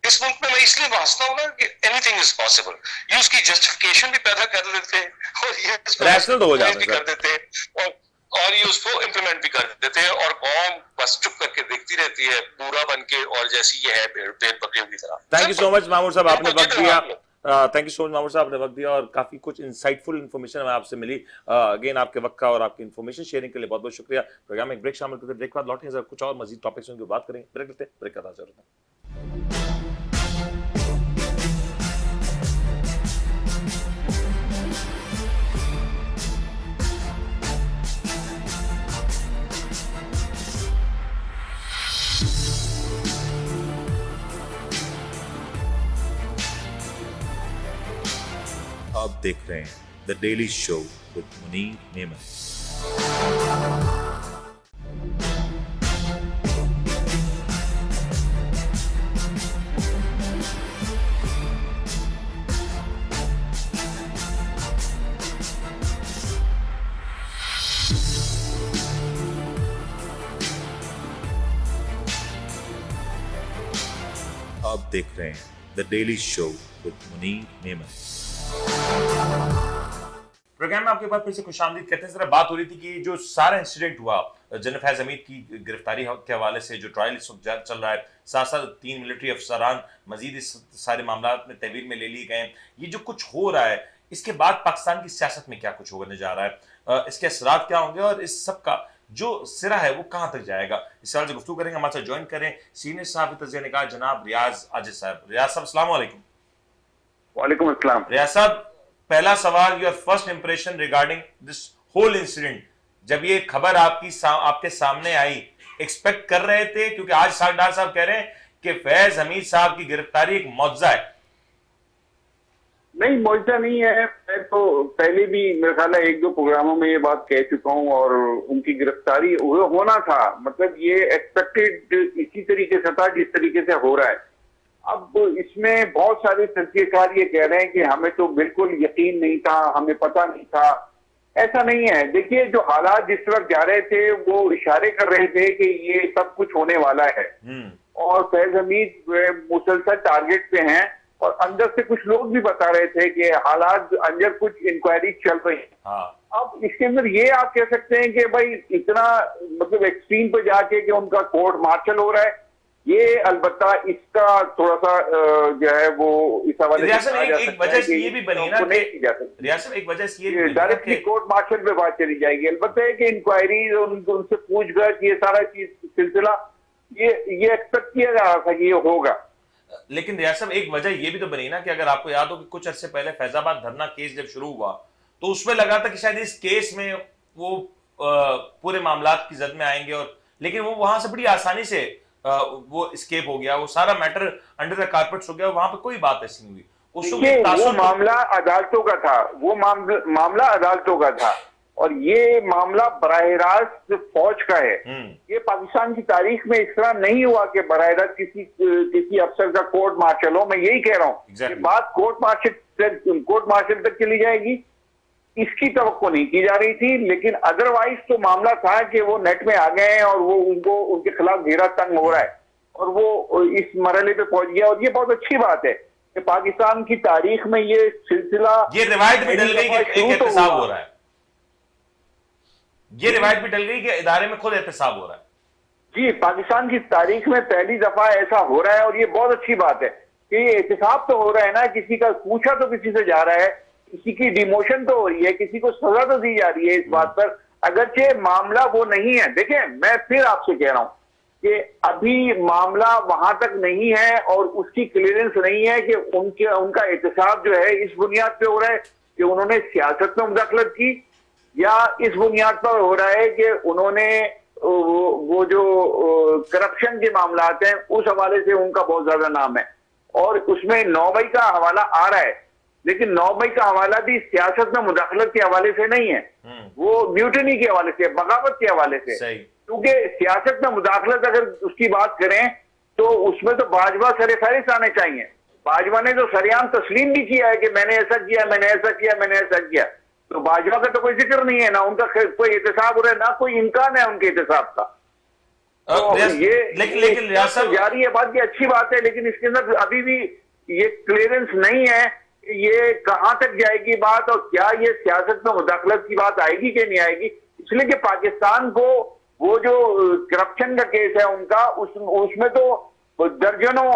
इस मुल्क में मैं इसलिए हंसता हूं ना कि एनीथिंग इज पॉसिबल, ये उसकी जस्टिफिकेशन भी पैदा कर देते हैं, और ये रैशनल तो हो जाता है भी कर देते हैं, और ये उसको इम्प्लीमेंट भी कर देते हैं, और कौम बस चुप करके देखती रहती है बूढ़ा बन के, और जैसी ये है भेड़ बकरियों की तरह। थैंक यू सो मच मामूर साहब, आपने बिल्कुल वक्त जिधर दिया। आप लोग। थैंक यू सो मच मामूर साहब, आपने वक्त दिया और काफी कुछ इंसाइटफुल इन्फॉर्मेशन हमें आपसे मिली। अगेन आपके वक्त का और आपकी इन्फॉर्मेशन शेयरिंग के लिए बहुत बहुत शुक्रिया। प्रोग्राम में एक ब्रेक शामिल करते, ब्रेक बाद लौटेंगे जरा कुछ और मजीद टॉपिक्स की बात करेंगे। ब्रेक लेते हैं, ब्रेक का जरूरत है। आप देख रहे हैं the daily show with Munir नेमत। आप देख रहे हैं the daily show with Munir नेमत। प्रोग्राम में आपके पास फिर से खुशामदीद कहते हैं। जरा बात हो रही थी कि जो सारा इंसिडेंट हुआ जनरल फैज हमीद की गिरफ्तारी के हवाले से, जो ट्रायल इस वक्त चल रहा है, साथ साथ 3 मिलिट्री अफसरान मजीद इस सारे मामला में तहवील में ले लिए गए, ये जो कुछ हो रहा है इसके बाद पाकिस्तान की सियासत में क्या कुछ होने जा रहा है, इसके असरात क्या होंगे और इस सब का जो सिरा है वो कहां तक जाएगा, इस सवाल से गुफ्तगू करेंगे। हमारे साथ ज्वाइन करें सीनियर सहाफ़ी तज़किया निगाह जनाब रियाज आजिज साहब। रियाज साहब अस्सलाम वालेकुम। वालेकुम अस्सलाम। रियाज साहब, पहला सवाल, your first impression regarding this whole incident, जब ये खबर आपके सामने आई, एक्सपेक्ट कर रहे थे? क्योंकि आज सागडार साहब कह रहे हैं कि फैज हमीद साहब की गिरफ्तारी एक मौजज़ा है। नहीं, मौजूदा नहीं है। मैं तो पहले भी मेरे ख्याल है 1-2 प्रोग्रामों में ये बात कह चुका हूं, और उनकी गिरफ्तारी होना था, मतलब ये एक्सपेक्टेड इसी तरीके से था जिस तरीके से हो रहा है। अब इसमें बहुत सारे तजकियाकार ये कह रहे हैं कि हमें तो बिल्कुल यकीन नहीं था, हमें पता नहीं था। ऐसा नहीं है। देखिए, जो हालात जिस वक्त जा रहे थे वो इशारे कर रहे थे कि ये सब कुछ होने वाला है, और फैज हमीद मुसलसल टारगेट पे हैं, और अंदर से कुछ लोग भी बता रहे थे कि हालात अंदर कुछ इंक्वायरी चल रही है। अब इसके अंदर ये आप कह सकते हैं कि भाई इतना मतलब एक्सट्रीम पे जाके कि उनका कोर्ट मार्शल हो रहा है, ये अलबत्ता इसका थोड़ा सा जो है वो इस हवाले से एक वजह ये भी बनी ना, रियासत एक वजह से ये डायरेक्टली कोर्ट मार्शल पे बात चली जाएगी। अलबत्ता है कि इंक्वायरी, उनसे पूछगछ, ये सारा चीज सिलसिला ये एक्सपेक्ट किया जा रहा था कि ये होगा। लेकिन रियासत एक वजह ये भी तो बनी ना कि अगर आपको याद हो कि कुछ अर्से पहले फैजाबाद धरना केस जब शुरू हुआ तो उसमें लगा था कि शायद इस केस में वो पूरे मामलात की जद में आएंगे, और लेकिन वो वहां से बड़ी आसानी से वो स्केप हो गया, वो सारा मैटर अंडर द कारपेट हो गया, वहां पे कोई बात ऐसी नहीं हुई। वो मामला अदालतों का था, वो मामला अदालतों का था, और ये मामला बराह रास्त फौज का है। ये पाकिस्तान की तारीख में इस तरह नहीं हुआ कि बराह रास्त किसी अफसर का कोर्ट मार्शल हो। मैं यही कह रहा हूँ कि बात कोर्ट मार्शल तक चली जाएगी, इसकी तवक्को नहीं की जा रही थी। लेकिन अदरवाइज तो मामला था कि वो नेट में आ गए हैं और वो उनके खिलाफ घेरा तंग हो रहा है और वो इस मरहले पे पहुंच गया। और ये बहुत अच्छी बात है कि पाकिस्तान की तारीख में ये सिलसिला, ये रिवायत भी डल गई कि एक एहतसाब हो रहा है, ये रिवायत भी डल गई कि इदारे में खुद एहतसाब हो रहा है। जी, पाकिस्तान की तारीख में पहली दफा ऐसा हो रहा है और ये बहुत अच्छी बात है कि ये एहतसाब तो हो रहा है ना, किसी का पूछा तो किसी से जा रहा है, किसी की डिमोशन तो हो रही है, किसी को सजा तो दी जा रही है इस बात पर, अगरचे मामला वो नहीं है। देखें, मैं फिर आपसे कह रहा हूं कि अभी मामला वहां तक नहीं है और उसकी क्लियरेंस नहीं है कि उनका एहतसाब जो है इस बुनियाद पे हो रहा है कि उन्होंने सियासत में मुदाखलत की, या इस बुनियाद पर हो रहा है कि उन्होंने वो जो करप्शन के मामला हैं उस हवाले से उनका बहुत ज्यादा नाम है। और उसमें 9 मई का हवाला आ रहा है, लेकिन 9 मई का हवाला भी सियासत में मुदाखलत के हवाले से नहीं है, वो म्यूटनी के हवाले से, बगावत के हवाले से। क्योंकि सियासत में मुदाखलत अगर उसकी बात करें तो उसमें तो बाजवा सरे-फहरिस्त आने चाहिए। बाजवा ने तो सरेआम तस्लीम भी किया है कि मैंने ऐसा किया, मैंने ऐसा किया, मैंने ऐसा किया। तो बाजवा का तो कोई जिक्र नहीं है, ना उनका कोई एहतसाब हो रहा है, ना कोई इम्कान है उनके एहतसाब का। तो ये लेकिन रियासत जारी है, बात की अच्छी बात है, लेकिन इसके अंदर अभी भी ये क्लियरेंस नहीं है, ये कहां तक जाएगी बात और क्या ये सियासत में मुदाखलत की बात आएगी कि नहीं आएगी। इसलिए कि पाकिस्तान को वो जो करप्शन का केस है उनका, उसमें तो दर्जनों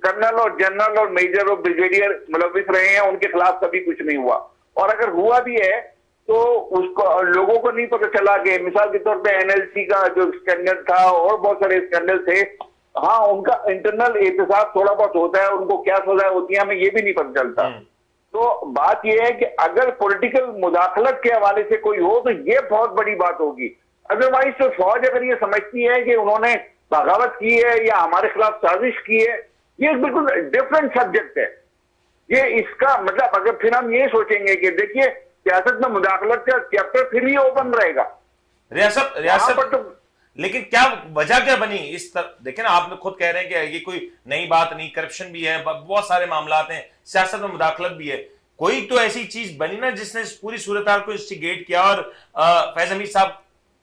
कर्नल और जनरल और मेजर और ब्रिगेडियर मुलविस रहे हैं, उनके खिलाफ कभी कुछ नहीं हुआ। और अगर हुआ भी है तो उसको लोगों को नहीं पता चला कि मिसाल के तौर पे एनएलसी का जो स्कैंडल था और बहुत सारे स्कैंडल थे, हाँ उनका इंटरनल एहतसाब थोड़ा बहुत होता है, उनको क्या सजा होती है हमें ये भी नहीं पता चलता। तो बात यह है कि अगर पॉलिटिकल मुदाखलत के हवाले से कोई हो तो ये बहुत बड़ी बात होगी। अदरवाइज तो फौज अगर ये समझती है कि उन्होंने बगावत की है या हमारे खिलाफ साजिश की है, ये बिल्कुल डिफरेंट सब्जेक्ट है। ये इसका मतलब अगर फिर हम ये सोचेंगे कि देखिए सियासत में मुदाखलत का चैप्टर फिर ही ओपन रहेगा रियासत तो, लेकिन क्या वजह क्या बनी इस तरह? देखिए ना, आप खुद कह रहे हैं कि ये कोई नई बात नहीं, करप्शन भी है, बहुत सारे मामला हैं, सियासत में मुदाखलत भी है, कोई तो ऐसी चीज बनी ना जिसने पूरी सूरत को इंस्टिगेट किया और फैज हमीद साहब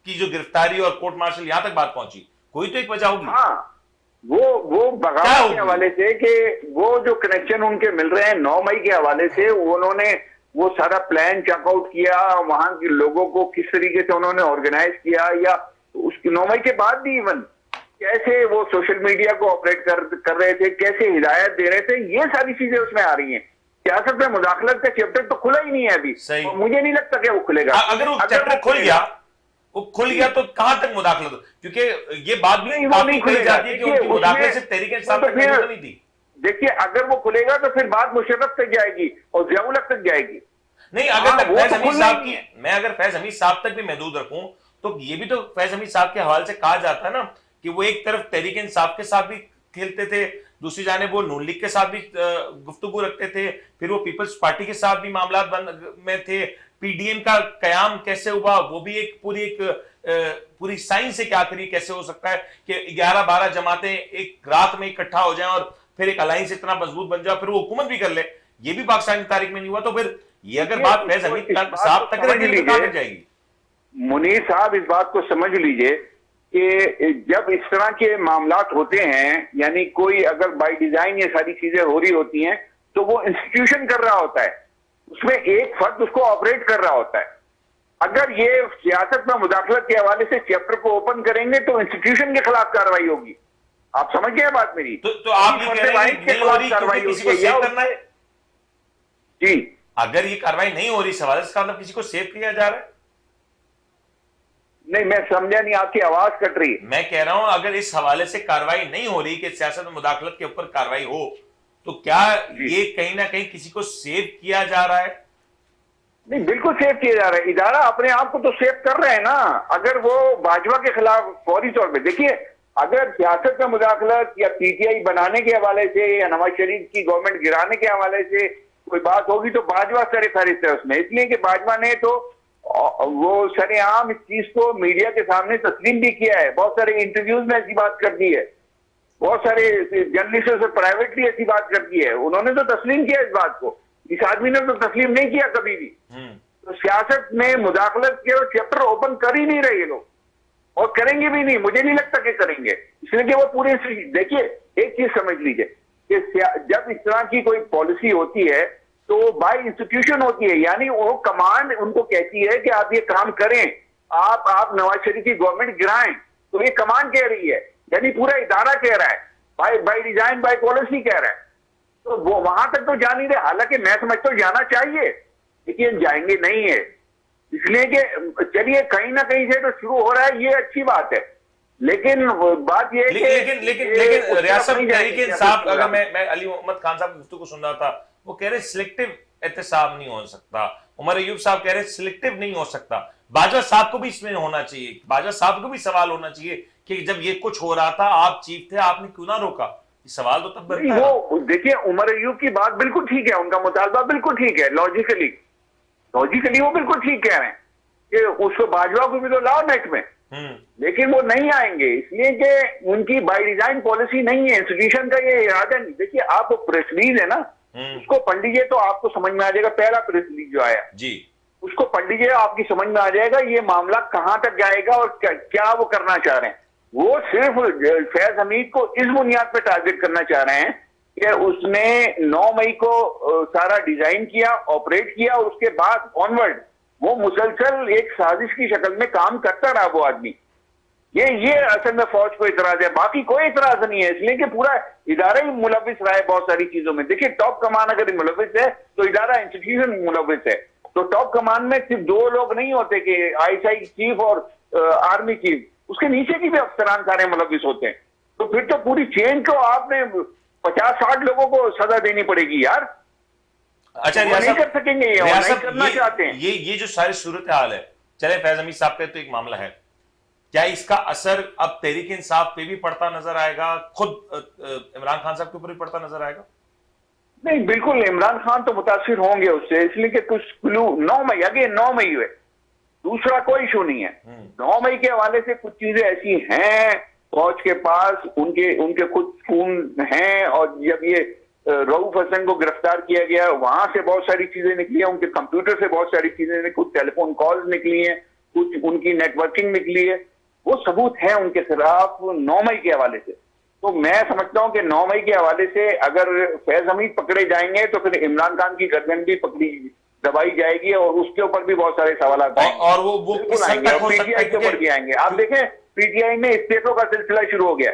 की जो गिरफ्तारी और कोर्ट मार्शल यहां तक बात पहुंची, कोई तो एक वजह होगी। हाँ, वो बगावत के हवाले से कि वो जो कनेक्शन उनके मिल रहे हैं 9 मई के हवाले से, उन्होंने वो सारा प्लान चेकआउट किया, वहां के लोगों को किस तरीके से उन्होंने ऑर्गेनाइज किया, या उसकी 9 मई के बाद भी इवन कैसे वो सोशल मीडिया को ऑपरेट कर रहे थे, कैसे हिदायत दे रहे थे, ये सारी चीजें उसमें आ रही हैं। सियासत में मुदाखलत का चैप्टर तो खुला ही नहीं है अभी, और मुझे नहीं लगता कि वो खुलेगा। अगर वो चैप्टर खुल गया तो कहां तक मुदाखलत, क्योंकि ये बात भी काफी कही जाती है कि उनकी मुदाखलत सिर्फ तहरीक इंसाफ तक नहीं थी। देखिए, अगर वो खुलेगा तो फिर बात मुशर्रफ तक जाएगी और जियाउल हक तक जाएगी। नहीं, अगर फैज हमीद साहब की, मैं अगर फैज हमीद साहब तक भी महदूद रखूं तो ये भी तो फैज हमीद साहब के हवाले से कहा जाता है ना कि वो एक तरफ तहरीक इंसाफ के साथ भी खेलते थे, दूसरी जानिब वो नून लीग के साथ भी गुफ्तगू रखते थे, फिर वो पीपल्स पार्टी के साथ भी मामला में थे, पीडीएम का कयाम कैसे हुआ वो भी एक पूरी साइंस है कि आखिर कैसे हो सकता है कि 11-12 जमातें एक रात में इकट्ठा हो जाएं और फिर एक अलायंस इतना मजबूत बन जाए, फिर वो हुकूमत भी कर ले। ये भी पाकिस्तान की तारीख में नहीं हुआ। तो फिर ये अगर बात फैज हमीद साहब तक रहेगी तो कहां तक जाएगी? मुनीर साहब, इस बात को समझ लीजिए कि जब इस तरह के मामलात होते हैं, यानी कोई अगर बाय डिजाइन ये सारी चीजें हो रही होती हैं तो वो इंस्टीट्यूशन कर रहा होता है, उसमें एक फर्द उसको ऑपरेट कर रहा होता है। अगर ये सियासत में मुदाखलत के हवाले से चैप्टर को ओपन करेंगे तो इंस्टीट्यूशन के खिलाफ कार्रवाई होगी। आप समझ गए बात मेरी? तो आप ये कह रहे हैं कि नहीं हो रही क्योंकि किसी को सेव करना है? जी, अगर ये कार्रवाई नहीं हो रही इस हवाले से, इसका मतलब किसी को सेव किया जा रहा है? नहीं, मैं समझा नहीं, आपकी आवाज कट रही है। मैं कह रहा हूं अगर इस हवाले से कार्रवाई नहीं हो रही कि सियासत में मुदाखलत के ऊपर कार्रवाई हो, तो क्या ये कहीं ना कहीं किसी को सेव किया जा रहा है? नहीं, बिल्कुल सेव किया जा रहा है। इदारा अपने आप को तो सेव कर रहे हैं ना। अगर वो बाजवा के खिलाफ फौरी तौर पे, देखिए, अगर सियासत में मुदाखलत या पीटीआई बनाने के हवाले से या नवाज शरीफ की गवर्नमेंट गिराने के हवाले से कोई बात होगी तो बाजवा सरे फहरिस्त है उसमें, इसलिए कि बाजवा ने तो वो सरेआम इस चीज को मीडिया के सामने तस्लीम भी किया है, बहुत सारे इंटरव्यूज में ऐसी बात कर दी है, बहुत सारे जर्नलिस्टों से प्राइवेटली ऐसी बात कर दी है, उन्होंने तो तस्लीम किया इस बात को। इस आदमी ने तो तस्लीम नहीं किया कभी भी। तो सियासत में मुदाखलत के चैप्टर ओपन कर ही नहीं रहे ये लोग, और करेंगे भी नहीं, मुझे नहीं लगता कि करेंगे, इसलिए कि वो पूरे, देखिए एक चीज समझ लीजिए कि जब इस तरह की कोई पॉलिसी होती है तो बाय इंस्टीट्यूशन होती है, यानी वो कमांड उनको कहती है कि आप ये काम करें, आप नवाज शरीफ की गवर्नमेंट गिराएं, तो ये कमांड कह रही है, यानी पूरा इदारा कह रहा है, बाय डिजाइन बाय पॉलिसी कह रहा है। तो वो वहां तक तो जा नहीं रहे, हालांकि मैं समझता हूं जाना चाहिए, लेकिन जाएंगे नहीं है, इसलिए कि चलिए कहीं ना कहीं से तो शुरू हो रहा है, ये अच्छी बात है, लेकिन बात ये है लेकिन लेकिन लेकिन रियासत तहरीक इंसाफ, अगर मैं अली मोहम्मद खान साहब की गुफ्तगू सुन रहा था, वो कह रहे सिलेक्टिव एहतसाब नहीं हो सकता, उमर अयूब साहब कह रहे सिलेक्टिव नहीं हो सकता, बाजवा साहब को भी इसमें होना चाहिए, बाजवा साहब को भी सवाल होना चाहिए कि जब ये कुछ हो रहा था, आप चीफ थे, आपने क्यों ना रोका, ये सवाल तो तब बनता है। वो देखिए उमर अयूब की बात बिल्कुल ठीक है, उनका मुतालबा बिल्कुल ठीक है, लॉजिकली वो बिल्कुल ठीक कह रहे हैं कि उसको बाजवा को भी तो लाओ नेट में, लेकिन वो नहीं आएंगे, इसलिए कि उनकी बाय डिजाइन पॉलिसी नहीं है, इंस्टीट्यूशन का ये इरादा नहीं। देखिए आप प्रेस रिलीज है ना, उसको पढ़ लीजिए तो आपको समझ में आ जाएगा, पहला प्रेस रिलीज जो आया जी, उसको पढ़ लीजिए, आपकी समझ में आ जाएगा ये मामला कहां तक जाएगा और क्या वो करना चाह रहे हैं। वो सिर्फ फैज हमीद को इस बुनियाद पे टारगेट करना चाह रहे हैं कि उसने 9 मई को सारा डिजाइन किया, ऑपरेट किया, और उसके बाद ऑनवर्ड वो मुसलसल एक साजिश की शक्ल में काम करता रहा वो आदमी। ये असल में फौज को इतराज है, बाकी कोई इतराज नहीं है, इसलिए कि पूरा इदारा ही मुलविस रहा है बहुत सारी चीजों में। देखिए टॉप कमान अगर मुलविस है तो इदारा इंस्टीट्यूशन मुलविस है, तो टॉप कमान में सिर्फ 2 लोग नहीं होते कि ISI चीफ और आर्मी चीफ, उसके नीचे की भी अफसरान सारे मुलविस होते हैं, तो फिर तो पूरी चेन को आपने 50-60 लोगों को सजा देनी पड़ेगी यार। अच्छा नहीं कर सकेंगे ये, और नहीं करना चाहते हैं। ये जो सारी सूरत हाल है, चले फैज हमीद साहब का तो एक मामला है, क्या इसका असर अब तहरीक इंसाफ पे भी पड़ता नजर आएगा, खुद इमरान खान साहब के ऊपर भी पड़ता नजर आएगा? नहीं बिल्कुल, इमरान खान तो मुतासिर होंगे उससे, इसलिए कि कुछ क्लू 9 मई, आगे 9 मई हुए, दूसरा कोई इशू नहीं है। 9 मई के हवाले से कुछ चीजें ऐसी हैं फौज के पास, उनके खुद खून हैं, और जब ये रऊफ हसन को गिरफ्तार किया गया वहां से बहुत सारी चीजें निकली हैं, उनके कंप्यूटर से बहुत सारी चीजें निकली, कुछ टेलीफोन कॉल्स निकली हैं, कुछ उनकी नेटवर्किंग निकली है, वो सबूत है उनके खिलाफ 9 मई के हवाले से। तो मैं समझता हूं कि 9 मई के हवाले से अगर फैज हमीद पकड़े जाएंगे तो फिर इमरान खान की गर्दन भी दबाई जाएगी, और उसके ऊपर भी बहुत सारे सवाल आएंगे, और वो किस हद तक हो सकता है, पीटीआई के ऊपर भी आएंगे। आप देखें पीटीआई में इस्तीफों का सिलसिला शुरू हो गया,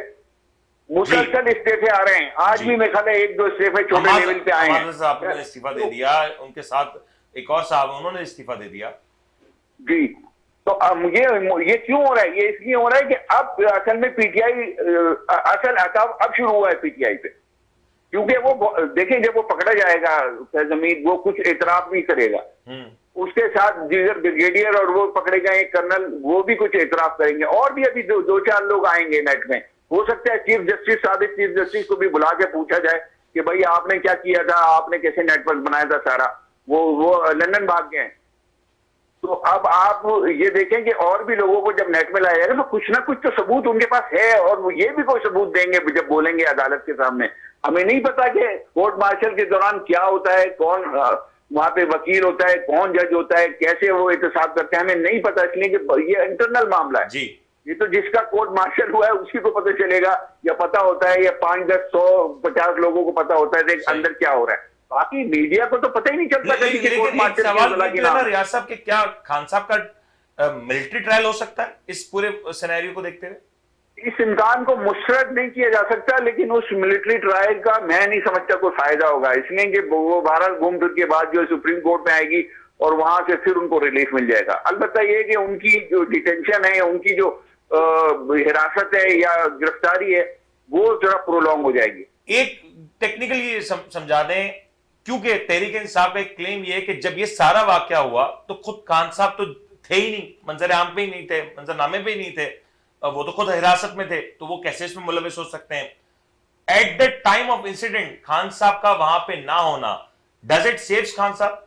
मुसलसल इस्तीफे आ रहे हैं, आज भी मेरे ख्याल है 1-2 इस्तीफे छोटे लेवल पे आए हैं। साहब ने इस्तीफा दे दिया, उनके साथ एक और साहब उन्होंने इस्तीफा दे दिया जी। तो अब ये क्यों हो रहा है? ये इसलिए हो रहा है कि अब असल में पीटीआई असल अताब अब शुरू हुआ है पीटीआई पे, क्योंकि वो देखें जब वो पकड़ा जाएगा फैज हमीद, वो कुछ एतराफ नहीं करेगा, उसके साथ दीगर ब्रिगेडियर और वो पकड़े गए कर्नल, वो भी कुछ एतराफ करेंगे, और भी अभी 2-4 लोग आएंगे नेट में। हो सकता है चीफ जस्टिस, साबिक चीफ जस्टिस को भी बुला के पूछा जाए कि भाई आपने क्या किया था, आपने कैसे नेटवर्क बनाया था सारा, वो लंदन भाग गए। तो अब आप ये देखें कि और भी लोगों को जब नेट में लाया जाएगा तो कुछ ना कुछ तो सबूत उनके पास है, और वो ये भी कोई सबूत देंगे जब बोलेंगे अदालत के सामने। हमें नहीं पता कि कोर्ट मार्शल के दौरान क्या होता है, कौन वहां पे वकील होता है, कौन जज होता है, कैसे वो एहतसाब करते हैं, हमें नहीं पता, इसलिए कि ये इंटरनल मामला है जी। ये तो जिसका कोर्ट मार्शल हुआ है उसी को पता चलेगा, या पता होता है, या 5-10-100-50 लोगों को पता होता है अंदर क्या हो रहा है, बाकी मीडिया को तो पता ही नहीं चलता। रियासत के क्या खान साहब का मिलिट्री ट्रायल हो सकता है इस पूरे सिनेरियो को देखते हुए? इस इम्कान को मुस्तरद नहीं किया जा सकता, लेकिन उस मिलिट्री ट्रायल का मैं नहीं समझता कोई फायदा होगा, इसलिए कि वो भारत घूम फिर के बाद जो सुप्रीम कोर्ट में आएगी और वहां से फिर उनको रिलीफ मिल जाएगा। अलबत्ता ये कि उनकी जो डिटेंशन है, उनकी जो हिरासत है या गिरफ्तारी है, वो जरा प्रोलॉन्ग हो जाएगी। एक टेक्निकल ये समझा दें, क्योंकि तहरीक इंसाफ का एक क्लेम ये है कि जब ये सारा वाकया हुआ तो खुद खान साहब तो थे ही नहीं, मंजर आम पे ही नहीं थे, मंजरनामे पे ही नहीं थे, वो तो खुद हिरासत में थे, तो वो कैसे इसमें मुलविस हो सकते हैं? At the time of incident Khan साहब का वहां पे ना होना, डज इट सेव्स खान साहब?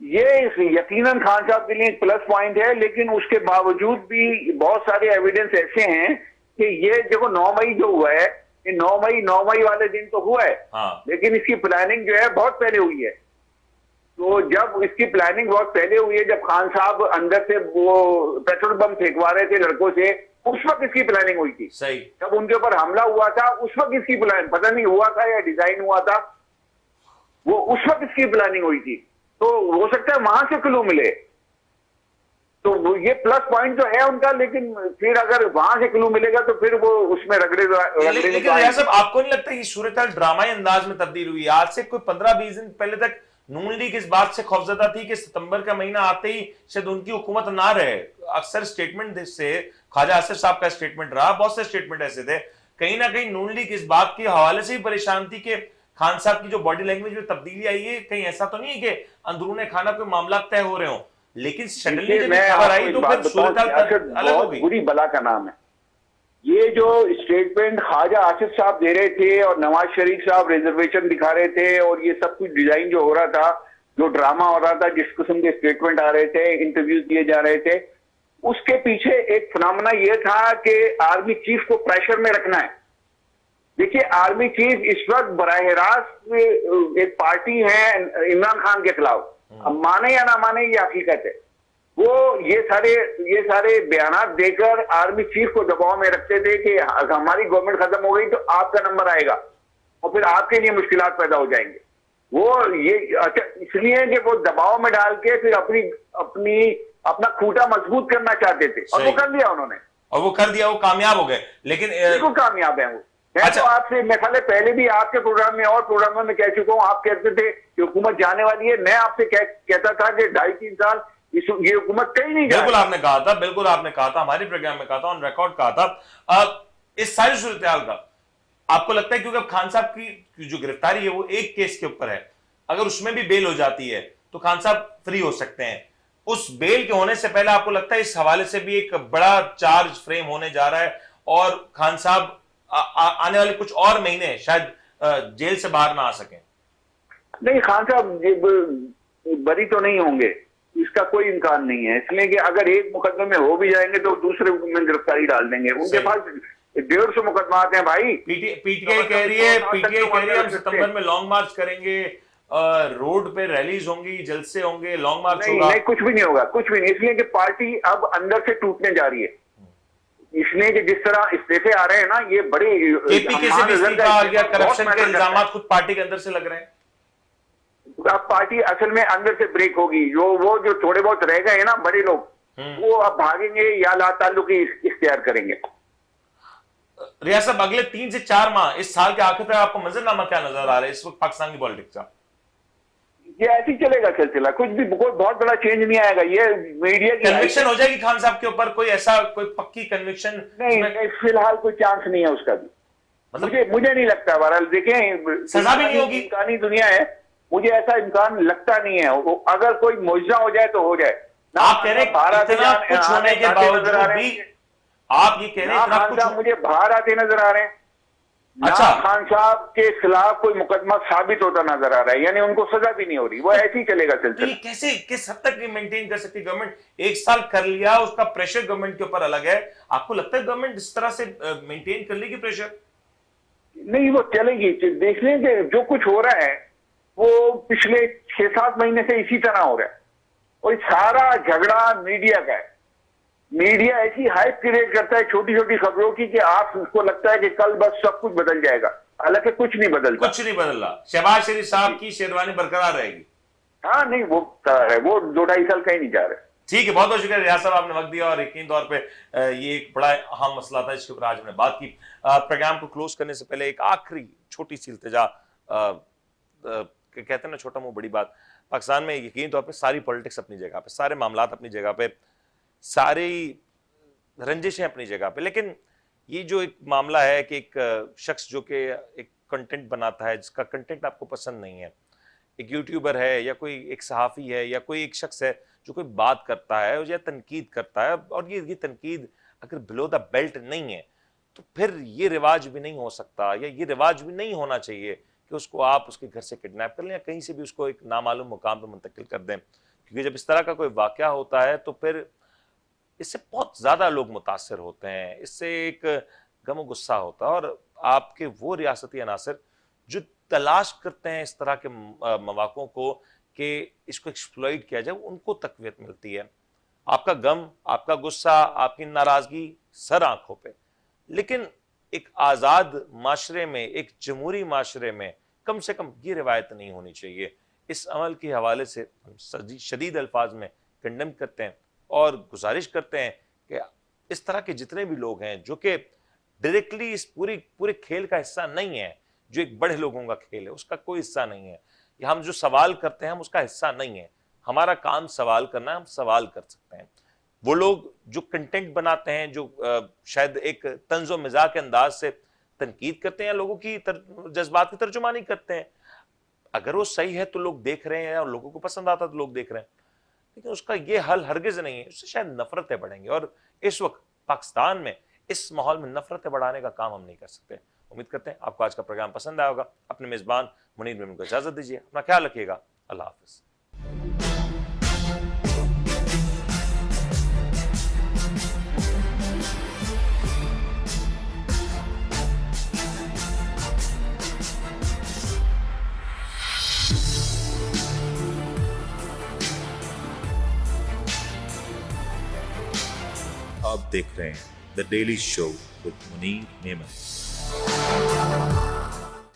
ये यकीनन खान साहब के लिए एक प्लस पॉइंट है, लेकिन उसके बावजूद भी बहुत सारे एविडेंस ऐसे हैं कि ये देखो 9 मई जो हुआ है, ये 9 मई वाले दिन तो हुआ है, हाँ। लेकिन इसकी प्लानिंग जो है बहुत पहले हुई है। तो जब इसकी प्लानिंग बहुत पहले हुई है, जब खान साहब अंदर से वो पेट्रोल बम फेंकवा रहे थे लड़कों से, उस वक्त इसकी प्लानिंग हुई थी। सही। जब उनके ऊपर हमला हुआ था उस वक्त इसकी प्लानिंग, पता नहीं हुआ था या डिजाइन हुआ था, वो उस वक्त इसकी प्लानिंग हुई थी। तो हो सकता है वहां से क्लू मिले, तो ये प्लस पॉइंट तो है उनका, लेकिन फिर अगर वहां से क्लू मिलेगा तो फिर वो उसमें लेकिन रियाज साहब, आपको नहीं लगता ये सूरत ड्रामाई अंदाज में तब्दील हुई? आज से कोई 15-20 दिन पहले तक नून लीग इस बात से खौफजदा थी कि सितंबर का महीना आते ही शायद उनकी हुकूमत ना रहे। अक्सर स्टेटमेंट से ख्वाजा आसिफ साहब का स्टेटमेंट रहा, बहुत से स्टेटमेंट ऐसे थे, कहीं ना कहीं नून लीग इस बात के हवाले से भी परेशान थी कि खान साहब की जो बॉडी लैंग्वेज में तब्दीली आई है, कहीं ऐसा तो नहीं है कि अंदरूने खाना कोई मामला तय हो रहे हो। लेकिन सडनली जब खबर आई तो फिर सूरत अलग हो गई। बुरी बला का नाम है ये जो स्टेटमेंट ख्वाजा आसिफ साहब दे रहे थे और नवाज शरीफ साहब रिजर्वेशन दिखा रहे थे, और ये सब कुछ डिजाइन जो हो रहा था, जो ड्रामा हो रहा था, जिस किस्म के स्टेटमेंट आ रहे थे, इंटरव्यूज दिए जा रहे थे, उसके पीछे एक फिनोमेना ये था कि आर्मी चीफ को प्रेशर में रखना है। देखिए, आर्मी चीफ इस वक्त बराह रास्त एक पार्टी है इमरान खान के खिलाफ, अब माने या ना माने ये हकीकत है। वो ये सारे बयानात देकर आर्मी चीफ को दबाव में रखते थे कि हमारी गवर्नमेंट खत्म हो गई तो आपका नंबर आएगा और फिर आपके लिए मुश्किलात पैदा हो जाएंगे। वो ये अच्छा इसलिए कि वो दबाव में डाल के फिर अपना खूंटा मजबूत करना चाहते थे, और वो कर दिया उन्होंने, और वो कर दिया, वो कामयाब हो गए। लेकिन बिल्कुल कामयाब है वो। मैं तो आपसे मैं पहले भी आपके प्रोग्राम में और प्रोग्रामों में कह चुका हूं, आप कहते थे कि हुकूमत जाने वाली है, मैं आपसे कहता था कि 2.5-3 साल ये हुकूमत कहीं नहीं बिल्कुल आपने कहा था, बिल्कुल आपने कहा था, हमारे प्रोग्राम में कहा था, ऑन रिकॉर्ड कहा था। इस सारी सूरत हाल का आपको लगता है, क्योंकि अब खान साहब की जो गिरफ्तारी है वो एक केस के ऊपर है, अगर उसमें भी बेल हो जाती है तो खान साहब फ्री हो सकते हैं, उस बेल के होने से पहले आपको लगता है इस हवाले से भी एक बड़ा चार्ज फ्रेम होने जा रहा है और खान साहब आने वाले कुछ और महीने शायद जेल से बाहर ना आ सकें? नहीं, खान साहब बरी तो नहीं होंगे, इसका कोई इम्कान नहीं है, इसलिए कि अगर एक मुकदमे में हो भी जाएंगे तो दूसरे में गिरफ्तारी डाल देंगे। उनके पास 150 मुकदमात हैं भाई। पीटीआई कह रही है हम सितंबर में लॉन्ग मार्च करेंगे, रोड पे रैलीज होंगी, जलसे होंगे, लॉन्ग मार्च होगा। नहीं, कुछ भी नहीं होगा, कुछ भी नहीं, इसलिए कि पार्टी अब अंदर से टूटने जा रही है। इसलिए कि जिस तरह इस्तीफे आ रहे हैं ना, ये बड़े केपीके से भी इस्तीफा आ गया, करप्शन के इल्जाम खुद पार्टी के अंदर से लग रहे हैं। अब पार्टी असल में अंदर से ब्रेक होगी, वो जो थोड़े बहुत रह गए हैं ना बड़े लोग, वो अब भागेंगे या ला ताल्लुकी इख्तियार करेंगे। रियाज साहब, अगले 3 से 4 माह इस साल के आखिर तक आपको मंजरनामा क्या नजर आ रहा है इस वक्त पाकिस्तान की पॉलिटिक्स का? ये ऐसे ही चलेगा सिलसिला, कुछ भी कोई बहुत बड़ा चेंज नहीं आएगा। ये मीडिया की कन्विक्शन हो जाएगी खान साहब के ऊपर, कोई पक्की कन्विक्शन? नहीं, फिलहाल कोई चांस नहीं है उसका भी, मतलब मुझे नहीं लगता। बहरहाल देखें, सजा भी नहीं होगी, इम्कानी दुनिया है, मुझे ऐसा इम्कान लगता नहीं है। अगर कोई मुआवजा हो जाए तो हो जाए। आप कह रहे इतना कुछ होने के बावजूद भी आप ये कह रहे हैं इतना कुछ, मुझे बाहर आते नजर आ रहे हैं। अच्छा, खान साहब के खिलाफ कोई मुकदमा साबित होता नजर आ रहा है, यानी उनको सजा भी नहीं हो रही, वो ऐसे ही चलेगा सिलसिला। कैसे किस हद तक मेंटेन कर सकती गवर्नमेंट? 1 साल कर लिया, उसका प्रेशर गवर्नमेंट के ऊपर अलग है। आपको लगता है गवर्नमेंट इस तरह से मेंटेन कर लेगी प्रेशर? नहीं, वो चलेगी। देख लें कि जो कुछ हो रहा है वो पिछले 6-7 महीने से इसी तरह हो रहा है, और सारा झगड़ा मीडिया का है। मीडिया ऐसी हाइप क्रिएट करता है छोटी छोटी खबरों की कि आपको लगता है कि कल बस सब कुछ बदल जाएगा, हालांकि कुछ नहीं बदलता। कुछ नहीं बदल रहा। शहबाज शरीफ साहब की शेरवानी बरकरार रहेगी। हाँ, नहीं, वो है, वो 2-2.5 साल कहीं नहीं जा रहे। ठीक है, बहुत बहुत शुक्रिया रियाज साहब, आपने वक्त दिया और यकीन तौर पे ये एक बड़ा अहम मसला था जिसके ऊपर आज हमने बात की। प्रोग्राम को क्लोज करने से पहले एक आखिरी छोटी सी इल्तिजा, कहते हैं ना छोटा मुंह बड़ी बात। पाकिस्तान में यकीन तौर पे सारी पॉलिटिक्स अपनी जगह पे, सारे मामलात अपनी जगह पे, सारी रंजिशें अपनी जगह पे, लेकिन ये जो एक मामला है कि एक शख्स जो कि एक कंटेंट बनाता है जिसका कंटेंट आपको पसंद नहीं है, एक यूट्यूबर है या कोई एक सहाफ़ी है या कोई एक शख्स है जो कोई बात करता है या तनकीद करता है, और ये तनकीद अगर बिलो द बेल्ट नहीं है तो फिर ये रिवाज भी नहीं हो सकता, या ये रिवाज भी नहीं होना चाहिए कि उसको आप उसके घर से किडनैप कर लें या कहीं से भी उसको एक नामालूम मुकाम पर मुंतकिल कर दें। क्योंकि जब इस तरह का कोई वाकया होता है तो फिर इससे बहुत ज्यादा लोग मुतासर होते हैं, इससे एक गम गुस्सा होता है, और आपके वो रियासती अनासर जो तलाश करते हैं इस तरह के मौक़ों को कि इसको एक्सप्लॉइट किया जाए, उनको तक़वियत मिलती है। आपका गम, आपका गुस्सा, आपकी नाराजगी सर आंखों पे, लेकिन एक आज़ाद माशरे में, एक जमहूरी माशरे में कम से कम ये रिवायत नहीं होनी चाहिए। इस अमल के हवाले से हम शदीद अल्फाज में कंडेम करते हैं और गुजारिश करते हैं कि इस तरह के जितने भी लोग हैं जो कि डायरेक्टली इस पूरे खेल का हिस्सा नहीं है, जो एक बड़े लोगों का खेल है उसका कोई हिस्सा नहीं है, या हम जो सवाल करते हैं हम उसका हिस्सा नहीं है, हमारा काम सवाल करना है, हम सवाल कर सकते हैं। वो लोग जो कंटेंट बनाते हैं, जो शायद एक तंज़ो मिज़ाह के अंदाज से तनकीद करते हैं, लोगों की जज्बात की तर्जुमानी करते हैं, अगर वो सही है तो लोग देख रहे हैं और लोगों को पसंद आता तो लोग देख रहे हैं, लेकिन उसका ये हल हरगिज नहीं है, उससे शायद नफरतें बढ़ेंगी, और इस वक्त पाकिस्तान में इस माहौल में नफरतें बढ़ाने का काम हम नहीं कर सकते। उम्मीद करते हैं आपको आज का प्रोग्राम पसंद आया होगा। अपने मेज़बान मुनीर मेमन को इजाज़त दीजिए, अपना ख्याल रखिएगा, अल्लाह हाफ़िज़। आप देख रहे हैं the daily show with Munir Memon.